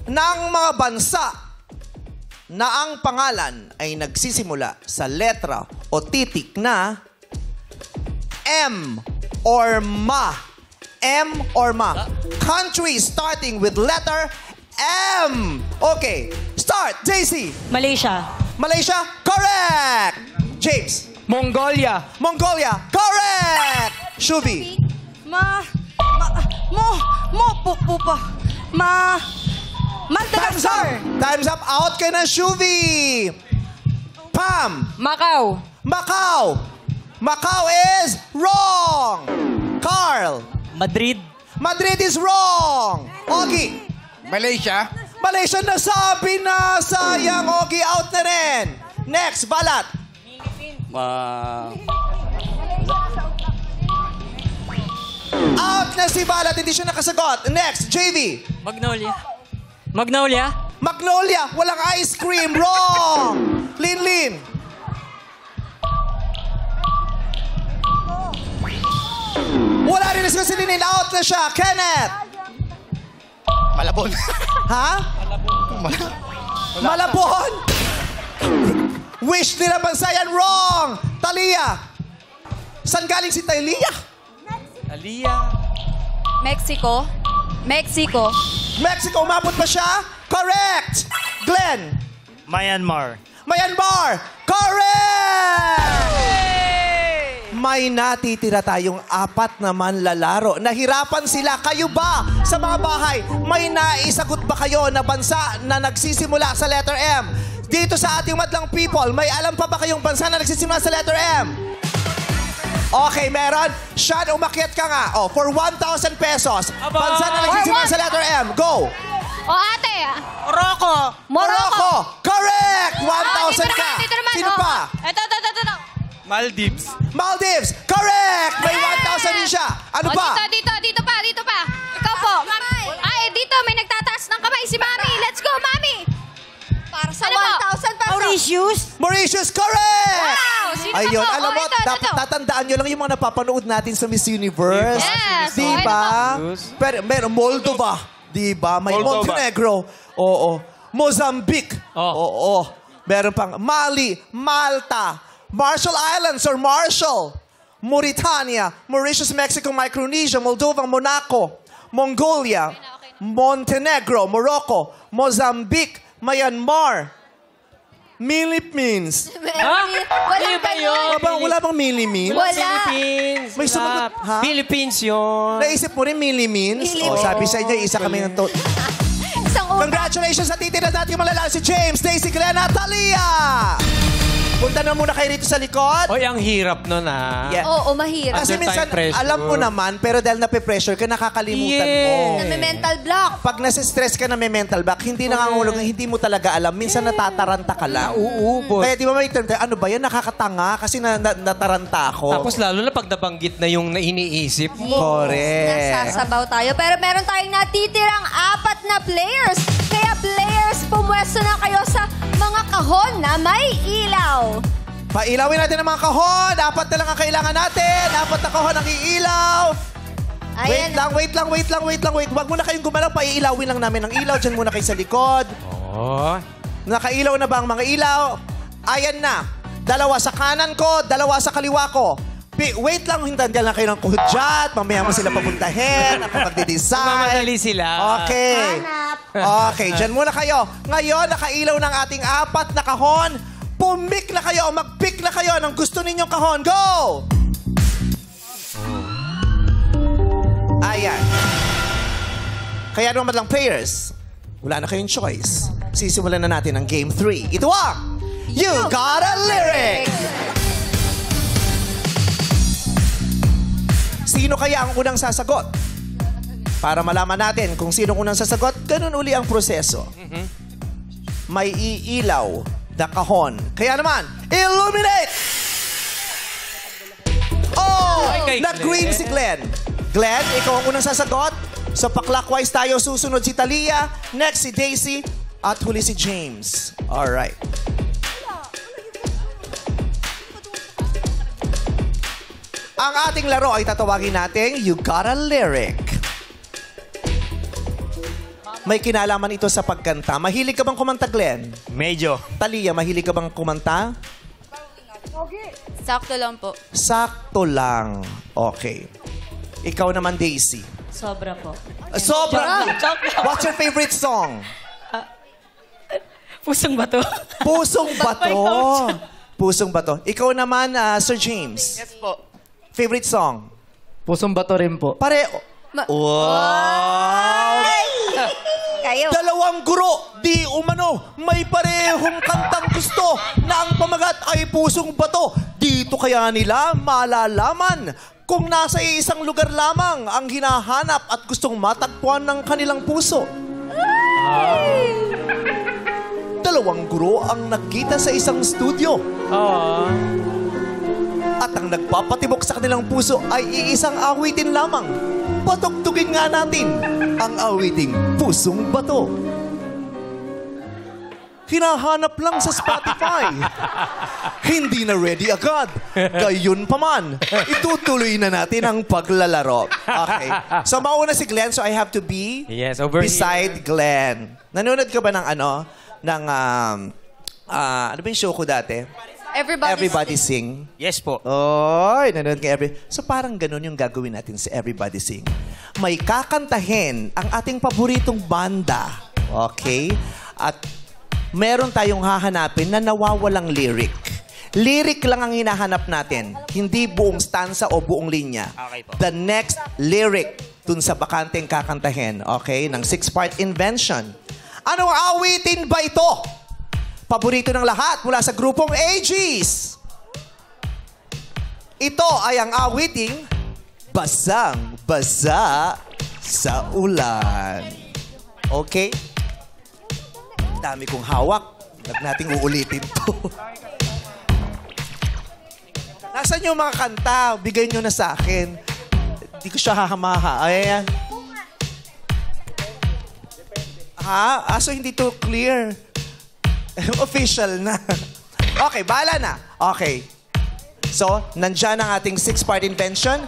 ng mga bansa na ang pangalan ay nagsisimula sa letra o titik na M or MA. M or MA. Country starting with letter M. Okay, start, JC. Malaysia. Malaysia, correct. James. Mongolia. Mongolia, correct. Shubi. Time's up. Time's up. Out ka na, Shuvi. Pam. Macau. Macau. Macau is wrong. Carl. Madrid. Madrid is wrong. Ogie. Malaysia. Malaysia nasabi na. Sayang, Ogie. Out na rin. Next, Balat. Out na si Balat. Hindi siya nakasagot. Next, JV. Magnolia. Magnolia. Magnolia. Walang ice cream. Wrong. Lin. Wala rin na si Linin. Out na siya. Kenneth. Malabon. Ha? Malabon. Wish nila bansa yan. Wrong. Talia. Saan galing si Talia? Aliyah. Mexico. Mexico. Mexico. Umabot ba siya? Correct. Glenn. Myanmar. Myanmar. Correct! May natitira tayong 4 na manlalaro. Nahirapan sila. Kayo ba sa mga bahay? May naisagot ba kayo na bansa na nagsisimula sa letter M? Dito sa ating madlang people, may alam pa ba kayong bansa na nagsisimula sa letter M? Okay, meron. Sean, umakyat ka nga. Oh, for 1,000 pesos. Bansa na nagsisimula sa letter M. Go! O ate, Morocco. Correct! 1,000 ka. Dito naman. Sino pa? Ito. Maldives. Maldives. Correct! May 1,000 din siya. Ano O, pa? Dito pa. Ikaw po. Ay, dito, may nagtataas ng kamay si Mami. Let's go, Mami. Para sa 1,000 pesos. Mauritius, correct! Wow! Sino pa Ayun, po? alam mo, Ito. dapat tatandaan nyo lang yung mga napapanood natin sa Miss Universe. Yes. Di Okay ba? Pero meron Moldova. Di ba? May Montenegro. Oo. Mozambique. Oo. Meron pang Mali, Malta, Marshall Islands or Marshall, Mauritania, Mauritius, Mexico, Micronesia, Moldova, Monaco, Mongolia, Montenegro, Morocco, Mozambique, Myanmar, Philippines. Walang ganyan. Wala bang Philippines? Wala. Philippines. May sumagot, ha? Philippines yun. Naisip mo rin Philippines? Oh, sabi sa inyo, isa kami ng Isang una. Congratulations sa titira natin malala si James, Daisy, Glenn, at Talia! Punta na muna kayo rito sa likod. Oy, ang hirap nun ah. Yeah. Oo, mahirap. Kasi Under minsan, time pressure. alam mo naman, pero dahil nape-pressure ka, nakakalimutan mo. Na may mental block. Pag nasa-stress ka na may mental block, hindi nangangulong, hindi mo talaga alam. Minsan natataranta ka lang. Nauubos. Kaya di ba may term tayo, ano ba yan? Nakakatanga kasi nataranta ako. Tapos lalo na pag nabanggit na yung iniisip mo. Correct. Nasasabaw tayo. Pero meron tayong natitirang 4 na players. Kaya players, pumwesto na kayo sa mga kahon na may ilaw. Pailawin natin ang mga kahon. 4 na lang ang kailangan natin. 4 na kahon ang iilaw. Ayan. Wait lang. Huwag muna kayong gumalaw. Paiilawin lang namin ang ilaw. Diyan muna kayo sa likod. Oh. Nakailaw na ba ang mga ilaw? Ayan na. Dalawa sa kanan ko, dalawa sa kaliwa ko. Wait lang, hintandihan lang kayo ng kuhudyat. Mamaya mo sila papuntahin. Ako magde-design. Mamadali sila. Okay. Okay, dyan muna kayo. Ngayon, nakailaw ng ating 4 na kahon. Pumik na kayo o mag-pick na kayo ng gusto ninyong kahon. Go! Ayan. Kaya naman lang players, wala na kayong choice. Sisimulan na natin ang Game 3. Ito ang You Got a Lyric! Sino kaya ang unang sasagot? Para malaman natin kung sino unang sasagot, ganun uli ang proseso. May iilaw na kahon. Kaya naman, illuminate! Oh! Ay, kay Nag-green Glenn. si Glenn. Glenn, ikaw ang unang sasagot. So, pa-clockwise tayo. Susunod si Talia, next si Daisy, at huli si James. Alright. Ang ating laro ay tatawagin natin You Got a Lyric. May kinalaman ito sa pagkanta. Mahilig ka bang kumanta, Glenn? Medyo. Talia, mahilig ka bang kumanta? Sakto lang po. Sakto lang. Okay. Ikaw naman, Daisy. Sobra po. Sobra! What's your favorite song? Pusong ba to? Pusong Bato. Pusong Bato. Ikaw naman, Sir James. Yes po. Favorite song? Pusong bato rin po. Wow! Kayo. Dalawang guro, di umano, may parehong kantang gusto na ang pamagat ay pusong bato. Dito kaya nila malalaman kung nasa isang lugar lamang ang hinahanap at gustong matagpuan ng kanilang puso. Dalawang guro ang nagkita sa isang studio. At ang nagpapatibok sa kanilang puso ay iisang awitin lamang. Patugtugin nga natin ang awiting Pusong Bato. Hinahanap lang sa Spotify. Hindi na ready agad. Gayun pa man, itutuloy na natin ang paglalaro. Okay. So mauna si Glenn, so I have to be Yes, over beside Glenn. Nanonood ka ba ng ano ba yung show ko dati? Everybody Sing. Yes po. Oy, nanonood ka So parang ganun yung gagawin natin sa Everybody Sing. May kakantahin ang ating paboritong banda. Okay? At meron tayong hahanapin na nawawalang lyric. Lyric lang ang hinahanap natin. Hindi buong stanza o buong linya. Okay po. The next lyric dun sa bakanteng kakantahin. Okay? Ng 6-part invention. Anong awitin ba ito? Paborito ng lahat mula sa grupong AGs. Ito ay ang awiting Basang-basa sa ulan. Okay? Dami kong hawak. Huwag nating uulitin to. Nasaan yung mga kanta? Bigay nyo na sa akin. Hindi ko siya hahamaha. Ayan. Ha? So hindi to clear. Official na. Okay, bahala na. Okay. So, nandyan ang ating 6-part invention.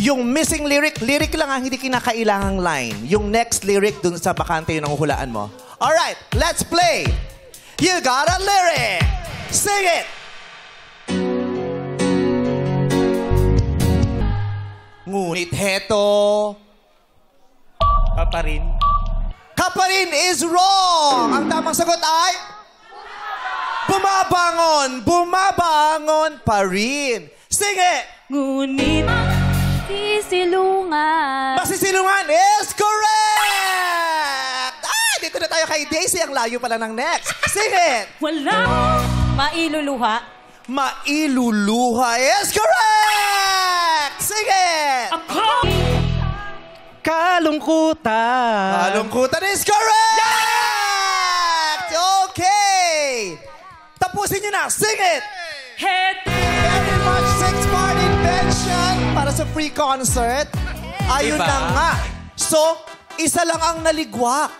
Yung missing lyric lang ang hindi kinakailangang line. Yung next lyric dun sa bakante yung nanguhulaan mo. Alright, let's play. You Got a Lyric. Sing it. Ngunit heto, Paparin. kaparin is wrong. Ang tamang sagot ay bumabangon, bumabangon pa rin. Sing it! Ngunit sisilungan. Masisilungan is correct! Ay, dito na tayo kay Daisy. Ang layo pala ng next. Sing it! Wala. Mailuluha. Mailuluha is correct! Sing it! Kalungkutan. Kalungkutan is correct! Okay! Tapusin nyo na. Sing it! Very much 6-part invention para sa free concert. Ayun Diba? na nga. So, isa lang ang naligwak.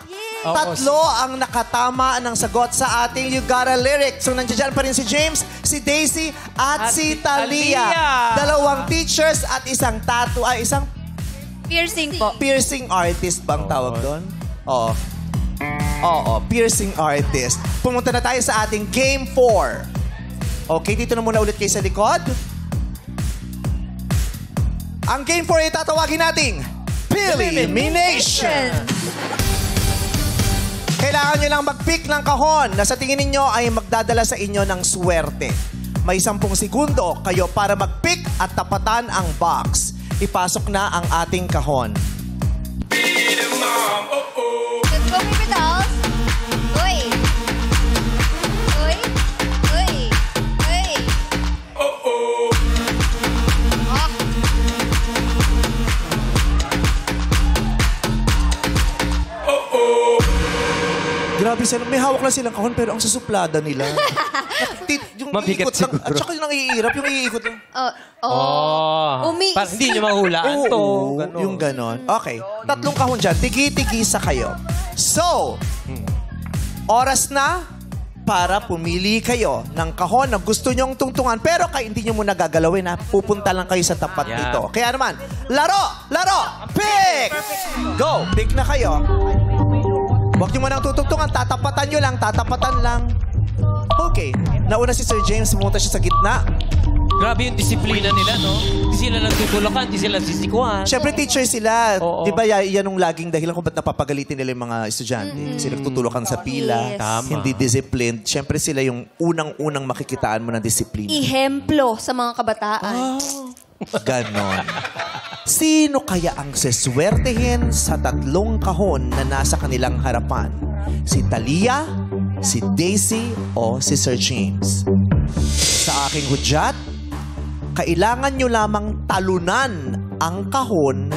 Tatlo ang nakatama ng sagot sa ating You Got a Lyric. So, nandiyan pa rin si James, si Daisy, at si Talia. Dalawang teachers at isang isang Piercing po. piercing artist bang tawag doon? Oo, piercing artist. Pumunta na tayo sa ating Game 4. Okay, dito na muna ulit kayo sa likod. Ang game for it, tatawagin nating Elimination. Kailangan nyo lang mag-pick ng kahon na sa tingin ninyo ay magdadala sa inyo ng swerte. May 10 segundo kayo para mag-pick at tapatan ang box. Ipasok na ang ating kahon. Let's go, Baby Dolls. Uy. Uy. Uy. Uy. Oh. Grabe sila. May hawak lang silang kahon pero ang susuplada nila. Yung Mabigat iikot lang. siguro. At saka yung iirap, yung iikot lang. Umiis. Para hindi nyo mahulaan to. Oo, Ganon. yung ganon. Okay. 3 kahon dyan. Tigi-tigisa kayo. So, oras na para pumili kayo ng kahon na gusto nyong tungtungan. Pero hindi nyo muna gagalawin ha. Pupunta lang kayo sa tapat Yeah. nito. Kaya naman, laro, pick! Go, pick na kayo. Huwag nyo munang tutugtungan. Tatapatan nyo lang, tatapatan lang. Okay. Nauna si Sir James, pumunta siya sa gitna. Grabe yung disiplina nila, no? Hindi sila nagtutulakan, hindi sila sisikuan. Siyempre, teacher sila. Oo. Di ba yan yung laging dahilan kung ba't napapagalitin nila yung mga estudyante? Kasi nagtutulakan sa pila, Yes. Tama. hindi disciplined. Siyempre, sila yung unang-unang makikitaan mo ng disiplina. Ihemplo sa mga kabataan. Ganon. Sino kaya ang seswertehin sa 3 kahon na nasa kanilang harapan? Si Talia, si Daisy, o si Sir James? Sa aking hudyat, kailangan nyo lamang talunan ang kahon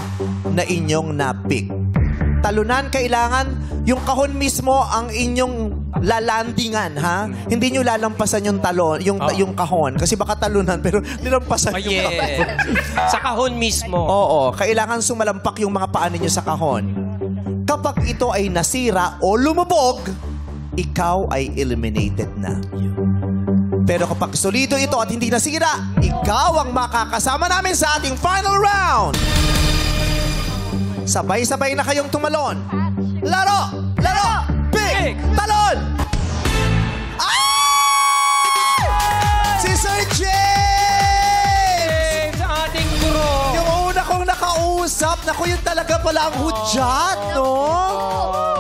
na inyong napick. Talunan, kailangan yung kahon mismo ang inyong lalandingan, ha? Hindi nyo lalampasan yung talon, yung kahon. Kasi baka talunan, pero nilampasan Oh, yung kahon. yeah. Sa kahon mismo. Oo, kailangan sumalampak yung mga paa ninyo sa kahon. Kapag ito ay nasira o lumubog, ikaw ay eliminated na. Pero kapag solido ito at hindi nasira, ikaw ang makakasama namin sa ating final round. Sabay-sabay na kayong tumalon. Laro! Pick! Talon! Si Sir James! Sa ating guro. Yung una kong nakausap, naku, yun talaga pala ang hudyat, no?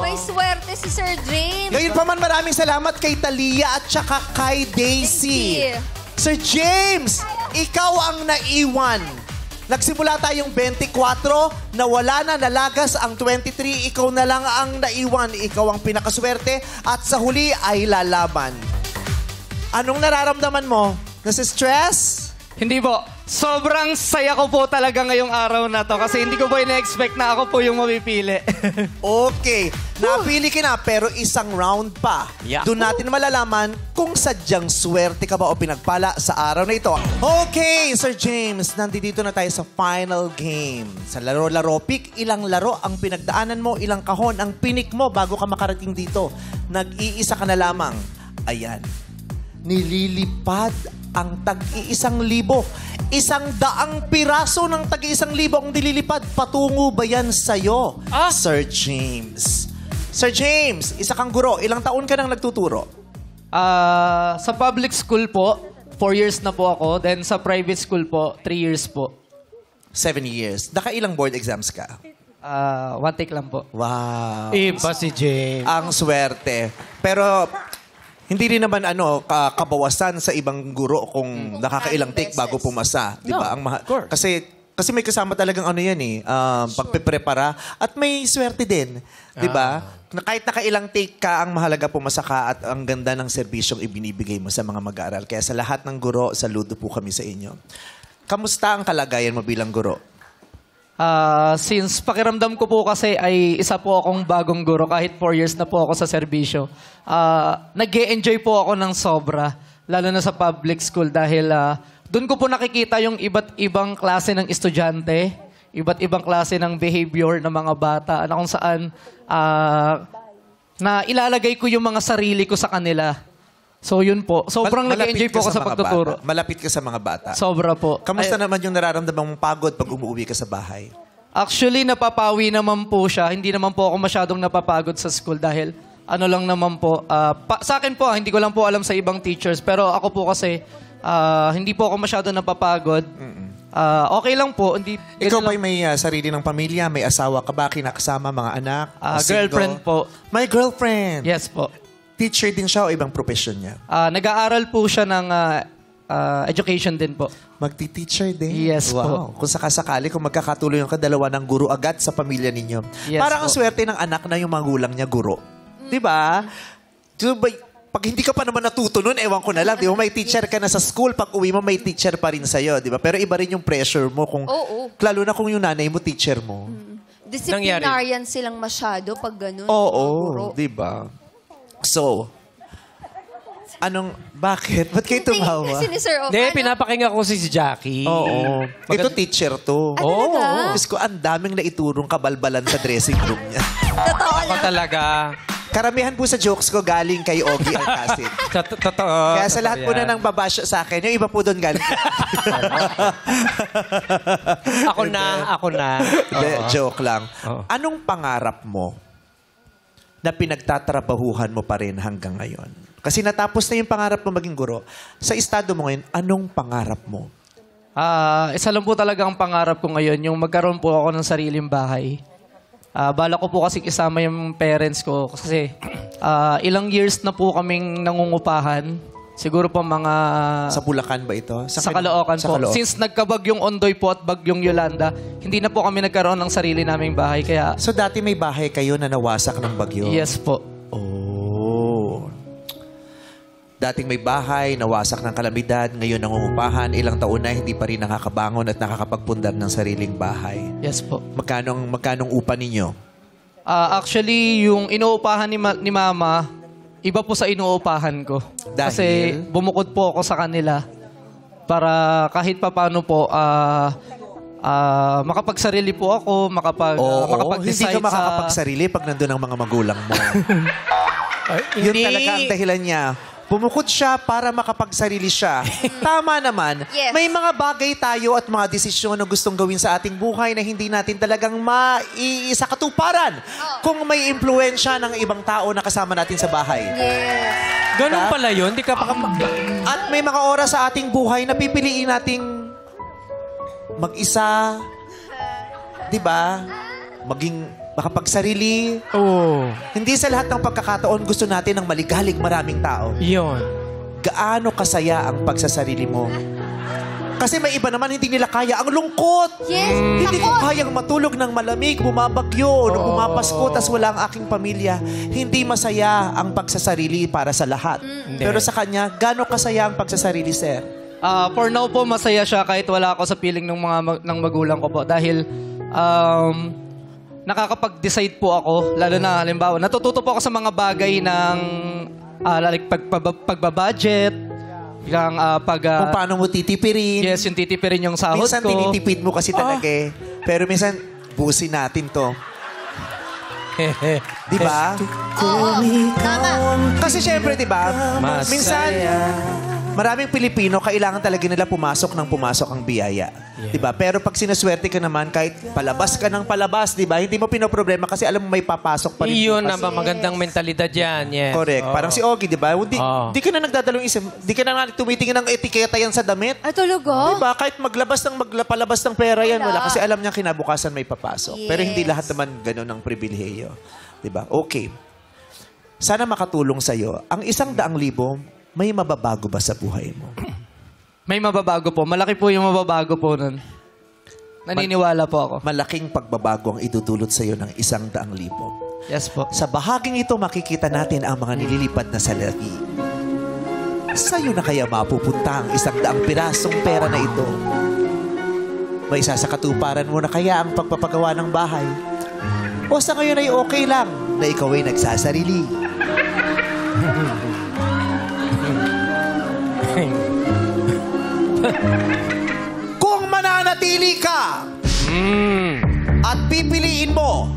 May swerte si Sir James. Ngayon pa man, maraming salamat kay Talia at saka kay Daisy. Sir James, ikaw ang naiwan. Nagsimula tayong 24, nawala na, nalagas ang 23, ikaw na lang ang naiwan. Ikaw ang pinakaswerte at sa huli ay lalaban. Anong nararamdaman mo? Nasa-stress? Hindi po. Sobrang saya ko po talaga ngayong araw na to kasi hindi ko po ina-expect na ako po yung mapipili. Okay. Napili ka na pero isang round pa. Yeah. Doon natin malalaman kung sadyang swerte ka ba o pinagpala sa araw na ito. Okay, Sir James, nandito na tayo sa final game. Sa laro-laro, pick ilang laro ang pinagdaanan mo, ilang kahon ang pinik mo bago ka makarating dito. Nag-iisa ka na lamang. Ayan. Nililipad ang tag-1,000. 100 piraso ng tag-1,000 ang nililipad. Patungo ba yan sa'yo, Sir James? Sir James, isa kang guro. Ilang taon ka nang nagtuturo? Sa public school po, 4 years na po ako. Then sa private school po, 3 years po. 7 years. Nakailang board exams ka? 1 take lang po. Wow. Iba si James. Ang swerte. Pero hindi rin naman kabawasan sa ibang guro kung nakakailang take bago pumasa, 'di ba? Kasi may kasama talagang pagpeprepara at may swerte din, 'di ba? Na kahit nakailang take ka, ang mahalaga pumasa ka at ang ganda ng serbisyong ibinibigay mo sa mga mag-aaral. Kaya sa lahat ng guro, saludo po kami sa inyo. Kamusta ang kalagayan mo bilang guro? Since pakiramdam ko po kasi ay isa po akong bagong guro kahit 4 years na po ako sa serbisyo. Nag-e-enjoy po ako ng sobra, lalo na sa public school dahil doon ko po nakikita yung iba't ibang klase ng estudyante, iba't ibang klase ng behavior ng mga bata na kung saan na ilalagay ko yung mga sarili ko sa kanila. So yun po. Sobrang nag-enjoy po ako sa pagtuturo. Malapit ka sa mga bata. Sobra po. Kamusta naman yung nararamdaman mong pagod pag umuwi ka sa bahay? Actually, napapawi naman po siya. Hindi naman po ako masyadong napapagod sa school dahil ano lang naman po, sa akin po, hindi ko lang po alam sa ibang teachers, pero ako po kasi, hindi po ako masyado napapagod. Okay lang po. Ikaw ba'y may sarili ng pamilya? May asawa ka ba? Kinakasama mga anak? O single? Girlfriend po. May girlfriend? Yes po. Teacher din siya o ibang profession niya? Nag-aaral po siya ng education din po. Magti-teacher din? Yes wow. Kung sakasakali, kung magkakatuloy yung dalawa ng guro agad sa pamilya ninyo. Yes Parang ang po. swerte ng anak na yung magulang niya guro. Di ba? Pag hindi ka pa naman natuto nun, ewan ko na lang. Di ba? May teacher ka na sa school. Pag uwi mo, may teacher pa rin sa'yo. Di ba? Pero iba rin yung pressure mo. Lalo na kung yung nanay mo, teacher mo. Disciplinarian silang masyado pag ganun. Oo. Di ba? So, bakit? Ba't kayo tumawa? Kasi ni Sir Oman. Hindi, pinapakinggan ko si Jackie. Oo. Ito teacher to. Oo. Diyos ko, ang daming naiturong kabalbalan sa dressing room niya. Totoo Ako lang. talaga. Karamihan po sa jokes ko galing kay Ogie Alcacid. Totoo. Kaya sa lahat po na nang babash sa akin, yung iba po doon galing. Ako na. Hindi, joke lang. Oo. Anong pangarap mo na pinagtatrabahuhan mo pa rin hanggang ngayon? Kasi natapos na yung pangarap mo maging guro. Sa estado mo ngayon, anong pangarap mo? Isa lang po talaga ang pangarap ko ngayon, yung magkaroon po ako ng sariling bahay. Bala ko po kasi isama yung parents ko kasi ilang years na po kaming nangungupahan. Siguro po mga... Sa Bulacan ba ito? Sa Caloocan po. Since nagkabagyong Ondoy po at bagyong Yolanda, hindi na po kami nagkaroon ng sarili naming bahay. Kaya... So dati may bahay kayo na nawasak ng bagyo? Yes po. Oh. Dating may bahay, nawasak ng kalamidad, ngayon nangungupahan, ilang taon na hindi pa rin nakakabangon at nakakapagpundar ng sariling bahay. Yes po. Magkanong upa ninyo? Actually, yung inuupahan ni Mama, iba po sa inuupahan ko. Dahil? Kasi bumukod po ako sa kanila para kahit papano po makapagsarili po ako, makapag-decide hindi ka makakapagsarili pag nandun ang mga magulang mo. Yun talaga ang dahilan niya. Bumukod siya para makapagsarili siya. Tama naman. Yes. May mga bagay tayo at mga desisyon na gustong gawin sa ating buhay na hindi natin talagang maiisa katuparan kung may impluensya ng ibang tao na kasama natin sa bahay. Yes. Ganun pala yun? Di ka pa... At may mga oras sa ating buhay na pipiliin nating mag-isa, di ba? Maging makapagsarili. Oo. Hindi sa lahat ng pagkakataon gusto natin ng maligalig maraming tao. Yun. Gaano kasaya ang pagsasarili mo? Kasi may iba naman hindi nila kaya. Ang lungkot! Yes. Hindi ko kayang matulog ng malamig, bumabagyo, o bumapasko, tas wala ang aking pamilya. Hindi masaya ang pagsasarili para sa lahat. Pero sa kanya, gaano kasaya ang pagsasarili, sir? For now po, masaya siya kahit wala ako sa piling ng magulang ko po. Dahil nakakapag-decide po ako, lalo na halimbawa, natututo po ako sa mga bagay ng like pagbabudget, yung Kung paano mo titipirin. yes, yung titipirin yung sahod Minsan ko. tinitipid mo kasi talaga eh. Pero minsan, busin natin to. Di ba? Oo. Tama. Kasi syempre, di ba? Masaya. Minsan, maraming Pilipino, kailangan talaga nila pumasok ng pumasok ang biyaya. Di ba? Pero pag sinaswerte ka naman, kahit palabas ka ng palabas, di ba? Hindi mo pinoproblema kasi alam mo may papasok pa rin. Iyon bukas. ang magandang mentalidad yan. Yes. Correct. Oo. Parang si Ogie, di ba? Di ka na nagdadalong isip. Di ka na tumitingin ng etiketa yan sa damit. Ay, talaga? Di ba? Kahit magpalabas ng pera yan, wala. Kasi alam niya kinabukasan may papasok. Pero hindi lahat naman ganun ang pribilehiyo. Di ba? Okay. Sana makatulong sa'yo. Ang 100,000, may mababago ba sa buhay mo? May mababago po. Malaki po yung mababago po nun. Naniniwala po ako. Malaking pagbabago ang idudulot sa'yo ng 100,000. Yes po. Sa bahaging ito, makikita natin ang mga nililipad na salapi. Sa'yo na kaya mapupunta ang 100 pirasong pera na ito? May sasakatuparan mo na kaya ang pagpapagawa ng bahay? O sa ngayon ay okay lang na ikaw ay nagsasarili? Kung mananatili ka at pipiliin mo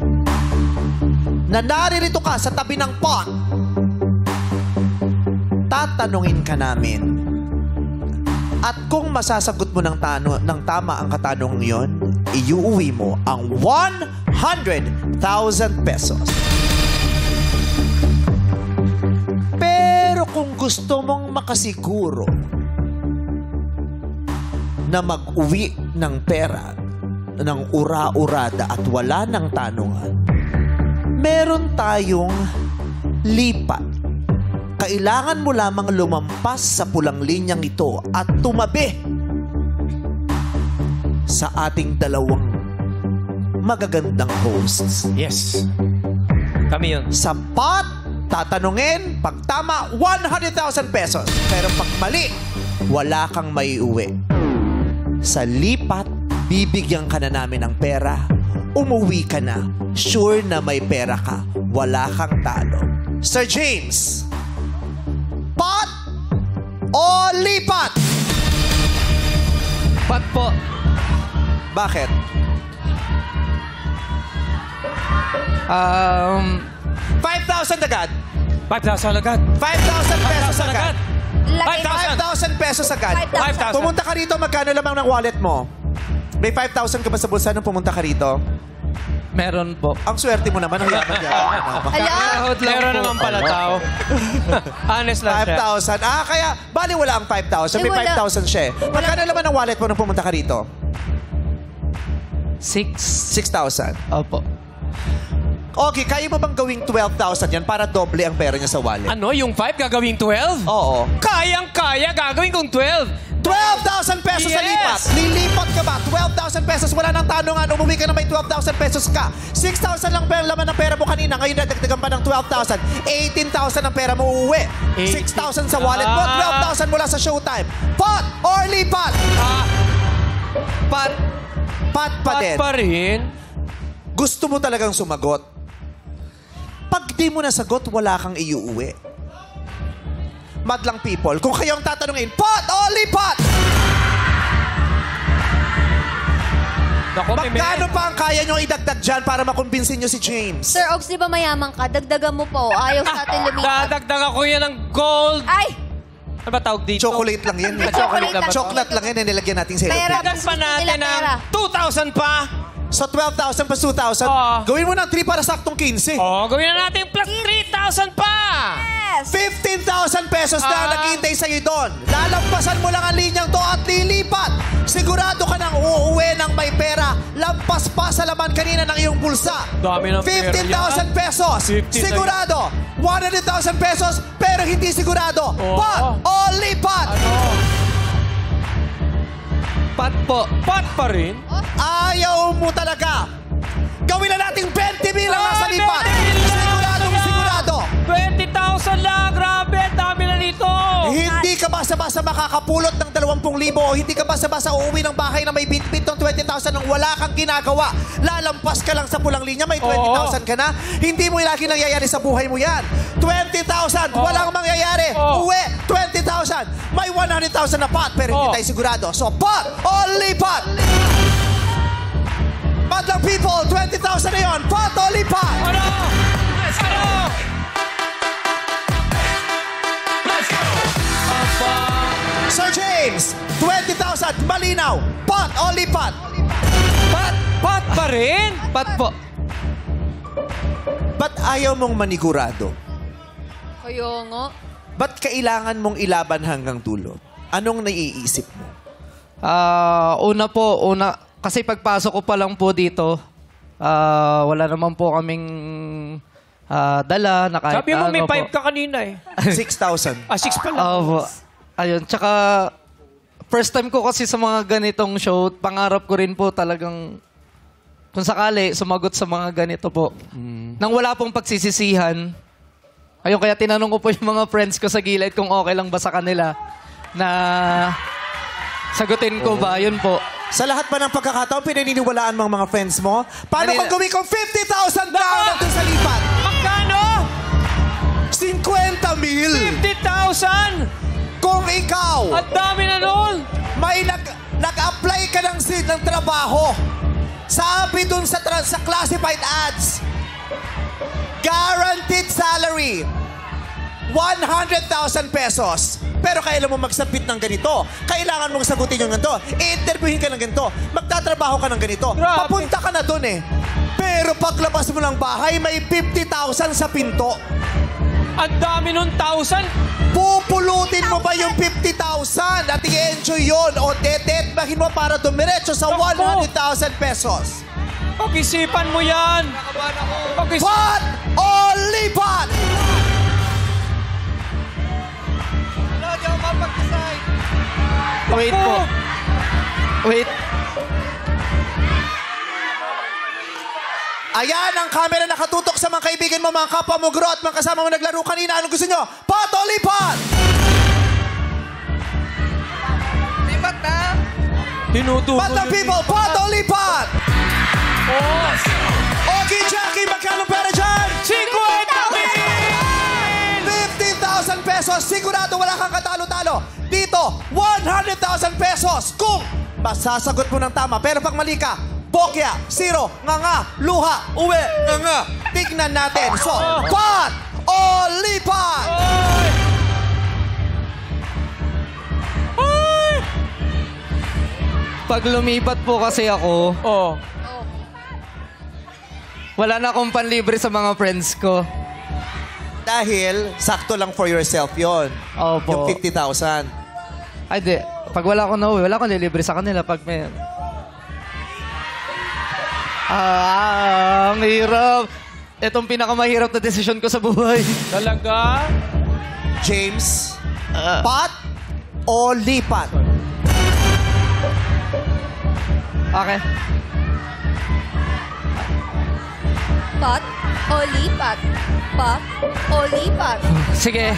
na naririto ka sa tabi ng pond, tatanungin ka namin. At kung masasagot mo ng tama ang katanungan yon, iuuwi mo ang 100,000 pesos. gusto mong makasiguro na mag-uwi ng pera ng ura-urada at wala ng tanungan, meron tayong lipat. Kailangan mo lamang lumampas sa pulang linyang ito at tumabi sa ating dalawang magagandang hosts. Yes. Kami yun. Sa pot, tatanungin, pag tama, 100,000 pesos. Pero pag mali, wala kang maiuwi. Sa lipat, bibigyan ka na namin ng pera, umuwi ka na, sure na may pera ka, wala kang talo. Sir James, pot o lipat? Pat po. Bakit? 5,000 agad. 5,000 agad. 5,000 pesos agad. Laki. 5,000 pesos agad. 5,000. Pumunta ka rito, magkano lamang ng wallet mo? May 5,000 ka ba sa bulsa nung pumunta ka rito? Meron po. Ang swerte mo naman, ang yaman. Hala? Meron naman pala tao. Honest lang siya. 5,000. Kaya, bali wala ang 5,000. May wala. 5,000 siya. Magkano naman ang wallet mo nung pumunta ka rito? 6,000. Opo. Okay, kaya mo bang gawing 12,000 yan para doble ang pera niya sa wallet? Ano, yung 5 gagawing 12? Oo. Kayang-kaya, gagawin kong 12. 12,000 pesos sa Yes! lipat. Lilipat ka ba? 12,000 pesos. Wala nang tanungan. Umuwi ka na may 12,000 pesos ka. 6,000 lang pera laman ng pera mo kanina. Ngayon nadagdagan pa ng 12,000. 18,000 ang pera mo uuwi. 6,000 sa wallet mo. 12,000 mula sa showtime. Pot or lipat? Pat. Pot pa din. Pa rin. Gusto mo talagang sumagot. Pag di mo nasagot, wala kang iuuwi. Madlang people, kung kayo ang tatanungin, pot o lipat? Naku, Magkano pa ang kaya nyo idagdag dyan para makumbinsin nyo si James? Sir Oaks, di ba mayaman ka? Dagdagan mo po. Ayaw sa atin lumipat. Dadagdag ako yan ng gold. Ay! Ano ba tawag dito? Chocolate lang yan. Chocolate lang. Chocolate lang yan na nilagyan natin sa Pera. ilog. Dagdag pa natin Nila ng pera. 2,000 pa. So 12,000 plus 2,000. Oo. Gawin mo ng 3 para saktong 15. Oh, gawin na natin plus 3,000 pa. Yes! 15,000 pesos na ang naghihintay sa'yo doon. Lalampasan mo lang ang linyang to at lilipat. Sigurado ka nang uuwi ng may pera. Lampas pa sa laman kanina ng iyong bulsa. Dami ng pera 15,000 pesos. 15,000. Sigurado. 100,000 pesos pero hindi sigurado. Oo. Pot o lipat? Pat po. Pat pa rin. Ayaw mo talaga. Gawin na nating 20,000 ang nasa lipat. 20,000 lang. Siguradong sigurado. 20,000 lang. Grabe, dami na nito. Hindi ka basta-basta makakapulot ng 20,000 o hindi ka basta-basta uuwi ng bahay na may bit-bit ng 20,000 nang wala kang ginagawa. Lalampas ka lang sa pulang linya, may 20,000 ka na. Hindi mo lagi nangyayari sa buhay mo yan. 20,000, walang mangyayari. Uwi, 20,000. May 100,000 na pot pero hindi tayo sigurado. So, pot o lipat? Madlang people, 20,000 na yun. Pot o lipat? Ano? Ano? Sir James, 20,000, malinaw. Pot o lipat? Pat? Pat pa rin? Pat po. Ba't ayaw mong manigurado? Kaya nga. Ba't kailangan mong ilaban hanggang dulo? Anong naiisip mo? Una, kasi pagpasok ko pa lang po dito, wala naman po kaming dala na kahit Sabi mo may ano 5 po. ka kanina eh. 6,000. 6 pa lang. Opo. Ayun, tsaka first time ko kasi sa mga ganitong show, pangarap ko rin po talagang kung sakali, sumagot sa mga ganito po. Nang wala pong pagsisisihan. Ayun, kaya tinanong ko po yung mga friends ko sa gilid kung okay lang ba sa kanila na sagutin ko ba. Yun po. Sa lahat ba ng pagkakataon, pinaniniwalaan mo ang mga friends mo? Paano kung gawin kong 50,000 down natin sa lipat? Magkano? 50,000! 50,000! Kung ikaw, Ang dami na nun! may nag-apply ka ng trabaho, sabi dun sa classified ads, guaranteed salary, 100,000 pesos. Pero kailan mo magsabit ng ganito? Kailangan mong sagutin yung ganito. I-interviewin ka ng ganito. Magtatrabaho ka ng ganito. Grabe. Papunta ka na dun eh. Pero paglabas mo ng bahay, may 50,000 sa pinto. Ang dami nun, 1,000! Pupulutin mo ba yung 50,000 at i-enjoy yun o dedetmahin mo para dumiretso sa 100,000 pesos? Pag-isipan mo yan. Pot o lipat? Wait po. Wait. Ayan, ang camera nakatutok sa mga kaibigan mo, mga kapwa mo, guro, at mga kasama mo naglaro kanina. Anong gusto nyo? Pot o lipat? Lipat na! Tinutubo Pot ng people, pot o lipat? Okay, Jackie, magkano pera dyan? 50,000 pesos. Sigurado wala kang katalo-talo. Dito, 100,000 pesos kung masasagot mo ng tama. Pero pag mali ka, bokya, zero, nganga, luha, uwi, nganga. Tignan natin. So, pot o lipat? Pag lumipat po kasi ako, wala na akong panlibre sa mga friends ko. Dahil sakto lang for yourself yon. Opo. Yung 50,000. Ay, di. Pag wala akong nauwi, wala akong lilibre sa kanila pag may... ang hirap. Itong pinakamahirap na desisyon ko sa buhay. Talaga? James, pot o lipat? Okay. Pot o lipat? Pot o lipat? Sige.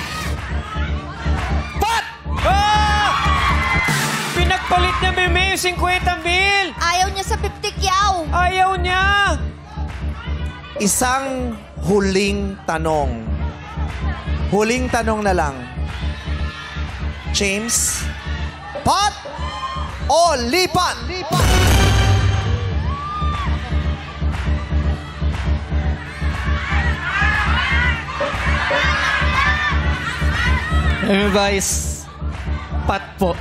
Pot! Pinagpalit niya, Meme, yung 50 mil. Ayaw niya sa 50 kyaw. Ayaw niya. Isang huling tanong. Huling tanong na lang. James, pot o lipat? Guys, pat po.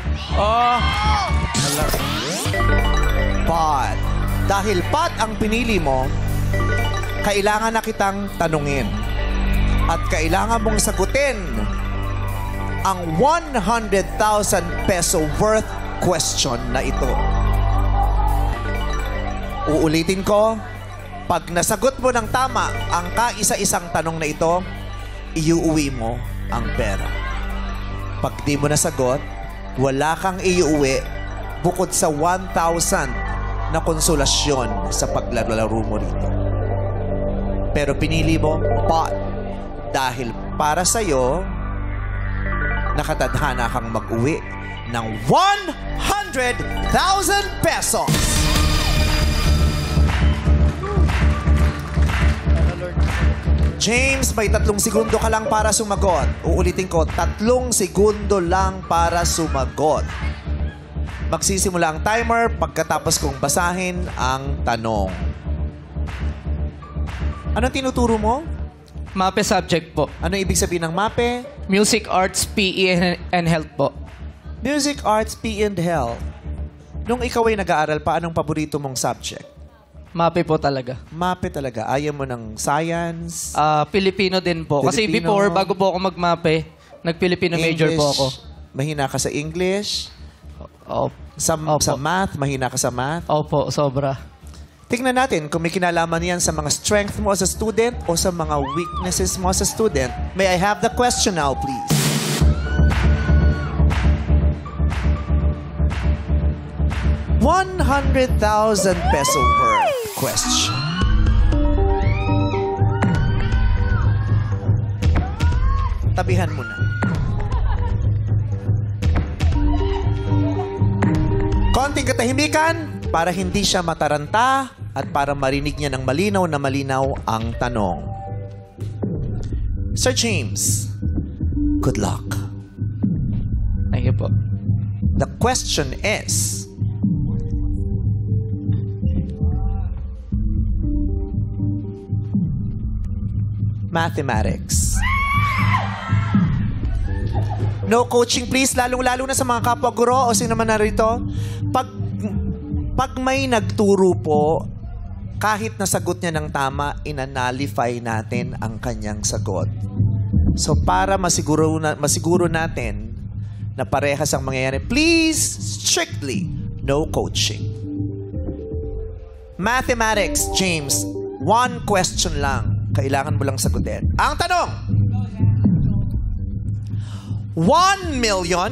Pot. Dahil pot ang pinili mo, kailangan na kitang tanungin. At kailangan mong sagutin ang 100,000 peso worth question na ito. Uulitin ko, pag nasagot mo ng tama ang kaisa-isang tanong na ito, iuwi mo ang pera. Pag di mo nasagot, wala kang iuwi bukod sa 1,000 na konsolasyon sa paglalaro mo rito. Pero pinili mo, pot. Dahil para sa'yo, nakatadhana kang mag-uwi ng 100,000 pesos. James, may 3 segundo ka lang para sumagot. Uulitin ko, 3 segundo lang para sumagot. Magsisimula ang timer pagkatapos kong basahin ang tanong. Anong tinuturo mo? MAPE subject po. Ano ibig sabihin ng MAPE? Music, Arts, PE, and Health po. Music, Arts, PE, and Health. Nung ikaw ay nag-aaral pa, anong paborito mong subject? MAPE po talaga. MAPE talaga. Ayaw mo ng science? Filipino din po. Kasi Filipino. before, bago po ako mag-MAPE, nag-Filipino major po ako. Mahina ka sa English? Opo. Sa math? Mahina ka sa math? Opo, sobra. Tingnan natin kung may kinalaman yan sa mga strength mo as a student o sa mga weaknesses mo as a student. May I have the question now, please? ₱100,000 worth question. Tabihan mo na. Konting katahimikan para hindi siya mataranta at para marinig niya ng malinaw na malinaw ang tanong. Sir James, good luck. Thank you po. The question is, mathematics. No coaching please, lalong-lalo na sa mga kapwa guro o sino man narito. Pag may nagturo po, kahit nasagot niya ng tama, inanalify natin ang kanyang sagot. So para masiguro natin na parehas ang mangyayari, please, strictly, no coaching. Mathematics, James, one question lang. Kailangan mo lang sagutin. Ang tanong, 1 million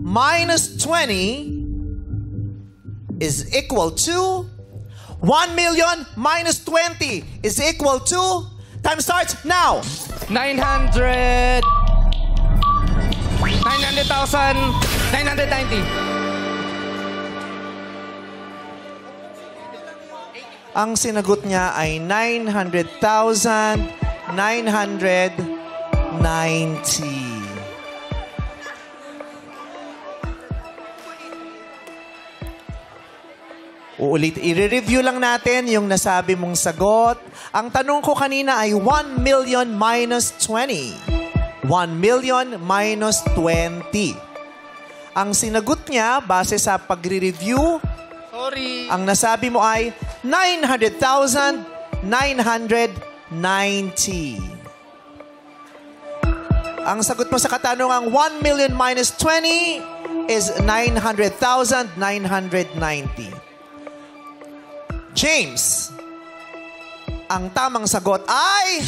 minus 20 is equal to 1 million minus 20 is equal to, time starts now. 900,000, 990. Ang sinagot niya ay 900,990. I-review lang natin yung nasabi mong sagot. Ang tanong ko kanina ay 1 million minus 20. 1 million minus 20. Ang sinagot niya, base sa pagre-review, ang nasabi mo ay 900,990. Ang sagot mo sa katanungang 1 million minus 20 is 900,990. James, ang tamang sagot ay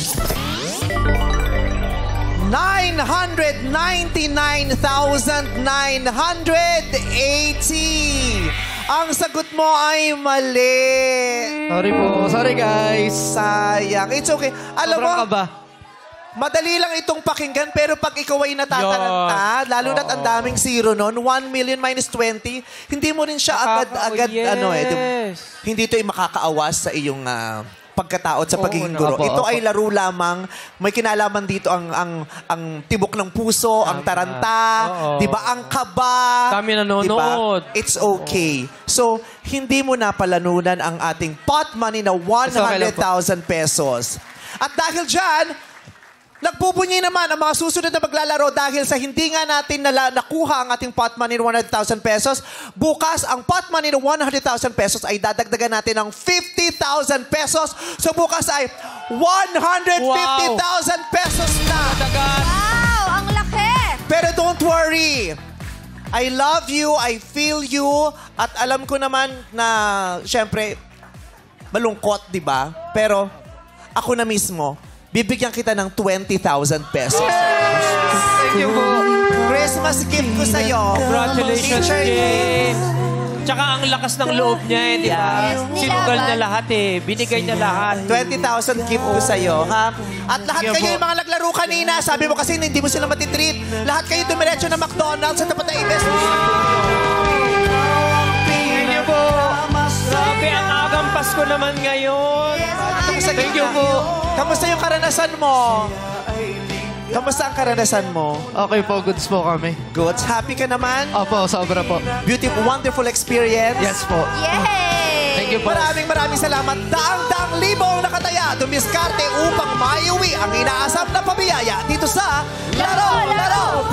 999,980. Ang sagot mo ay mali. Sorry po. Sorry, guys. Sayang. It's okay. Alam mo, Sobrang kaba. madali lang itong pakinggan, pero pag ikaw ay natataranta, lalo na't ang daming zero nun, 1 million minus 20, hindi mo rin siya agad-agad, hindi ito ay makakaawas sa iyong pagkatao sa pagiging guro. Ito ay laro lamang, may kinalaman dito ang tibok ng puso, ang taranta, di ba, ang kaba. Kami nanonood. Diba? It's okay. So, hindi mo napalanunan ang ating pot money na 100,000 pesos. At dahil dyan, nagbubunyi naman ang mga susunod na maglalaro dahil sa hindi nga natin nakuha ang ating pot money ng 100,000 pesos. Bukas, ang pot money ng 100,000 pesos ay dadagdagan natin ng 50,000 pesos. So bukas ay 150,000 pesos na. Wow! Ang laki! Pero don't worry. I love you, I feel you, at alam ko naman na, syempre, malungkot, di ba? Pero ako na mismo, bibigyan kita ng 20,000 pesos. Thank you po. Christmas gift ko sa'yo. Congratulations, Teacher James. Tsaka ang lakas ng loob niya di ba? Yes, Sinugal nilaban. niya lahat Binigay niya lahat. 20,000 gift ko sa'yo, ha? At lahat Thank you kayo po. yung mga naglaro kanina, sabi mo kasi hindi mo sila matitreat. Lahat kayo dumiretso ng McDonald's sa tapat na Ibes. Thank you po. Grabe, ang agang Pasko naman ngayon. Thank you po. Kamusta yung karanasan mo? Kamusta ang karanasan mo? Okay po, goods po kami. Good. Happy ka naman? Opo, sobra po. Beautiful, wonderful experience? Yes po. Yay! Thank you po. Maraming salamat. Daang-daang libo ang nakataya. Dumiskarte upang maiuwi ang inaasam na pabiyaya dito sa Laro! Laro!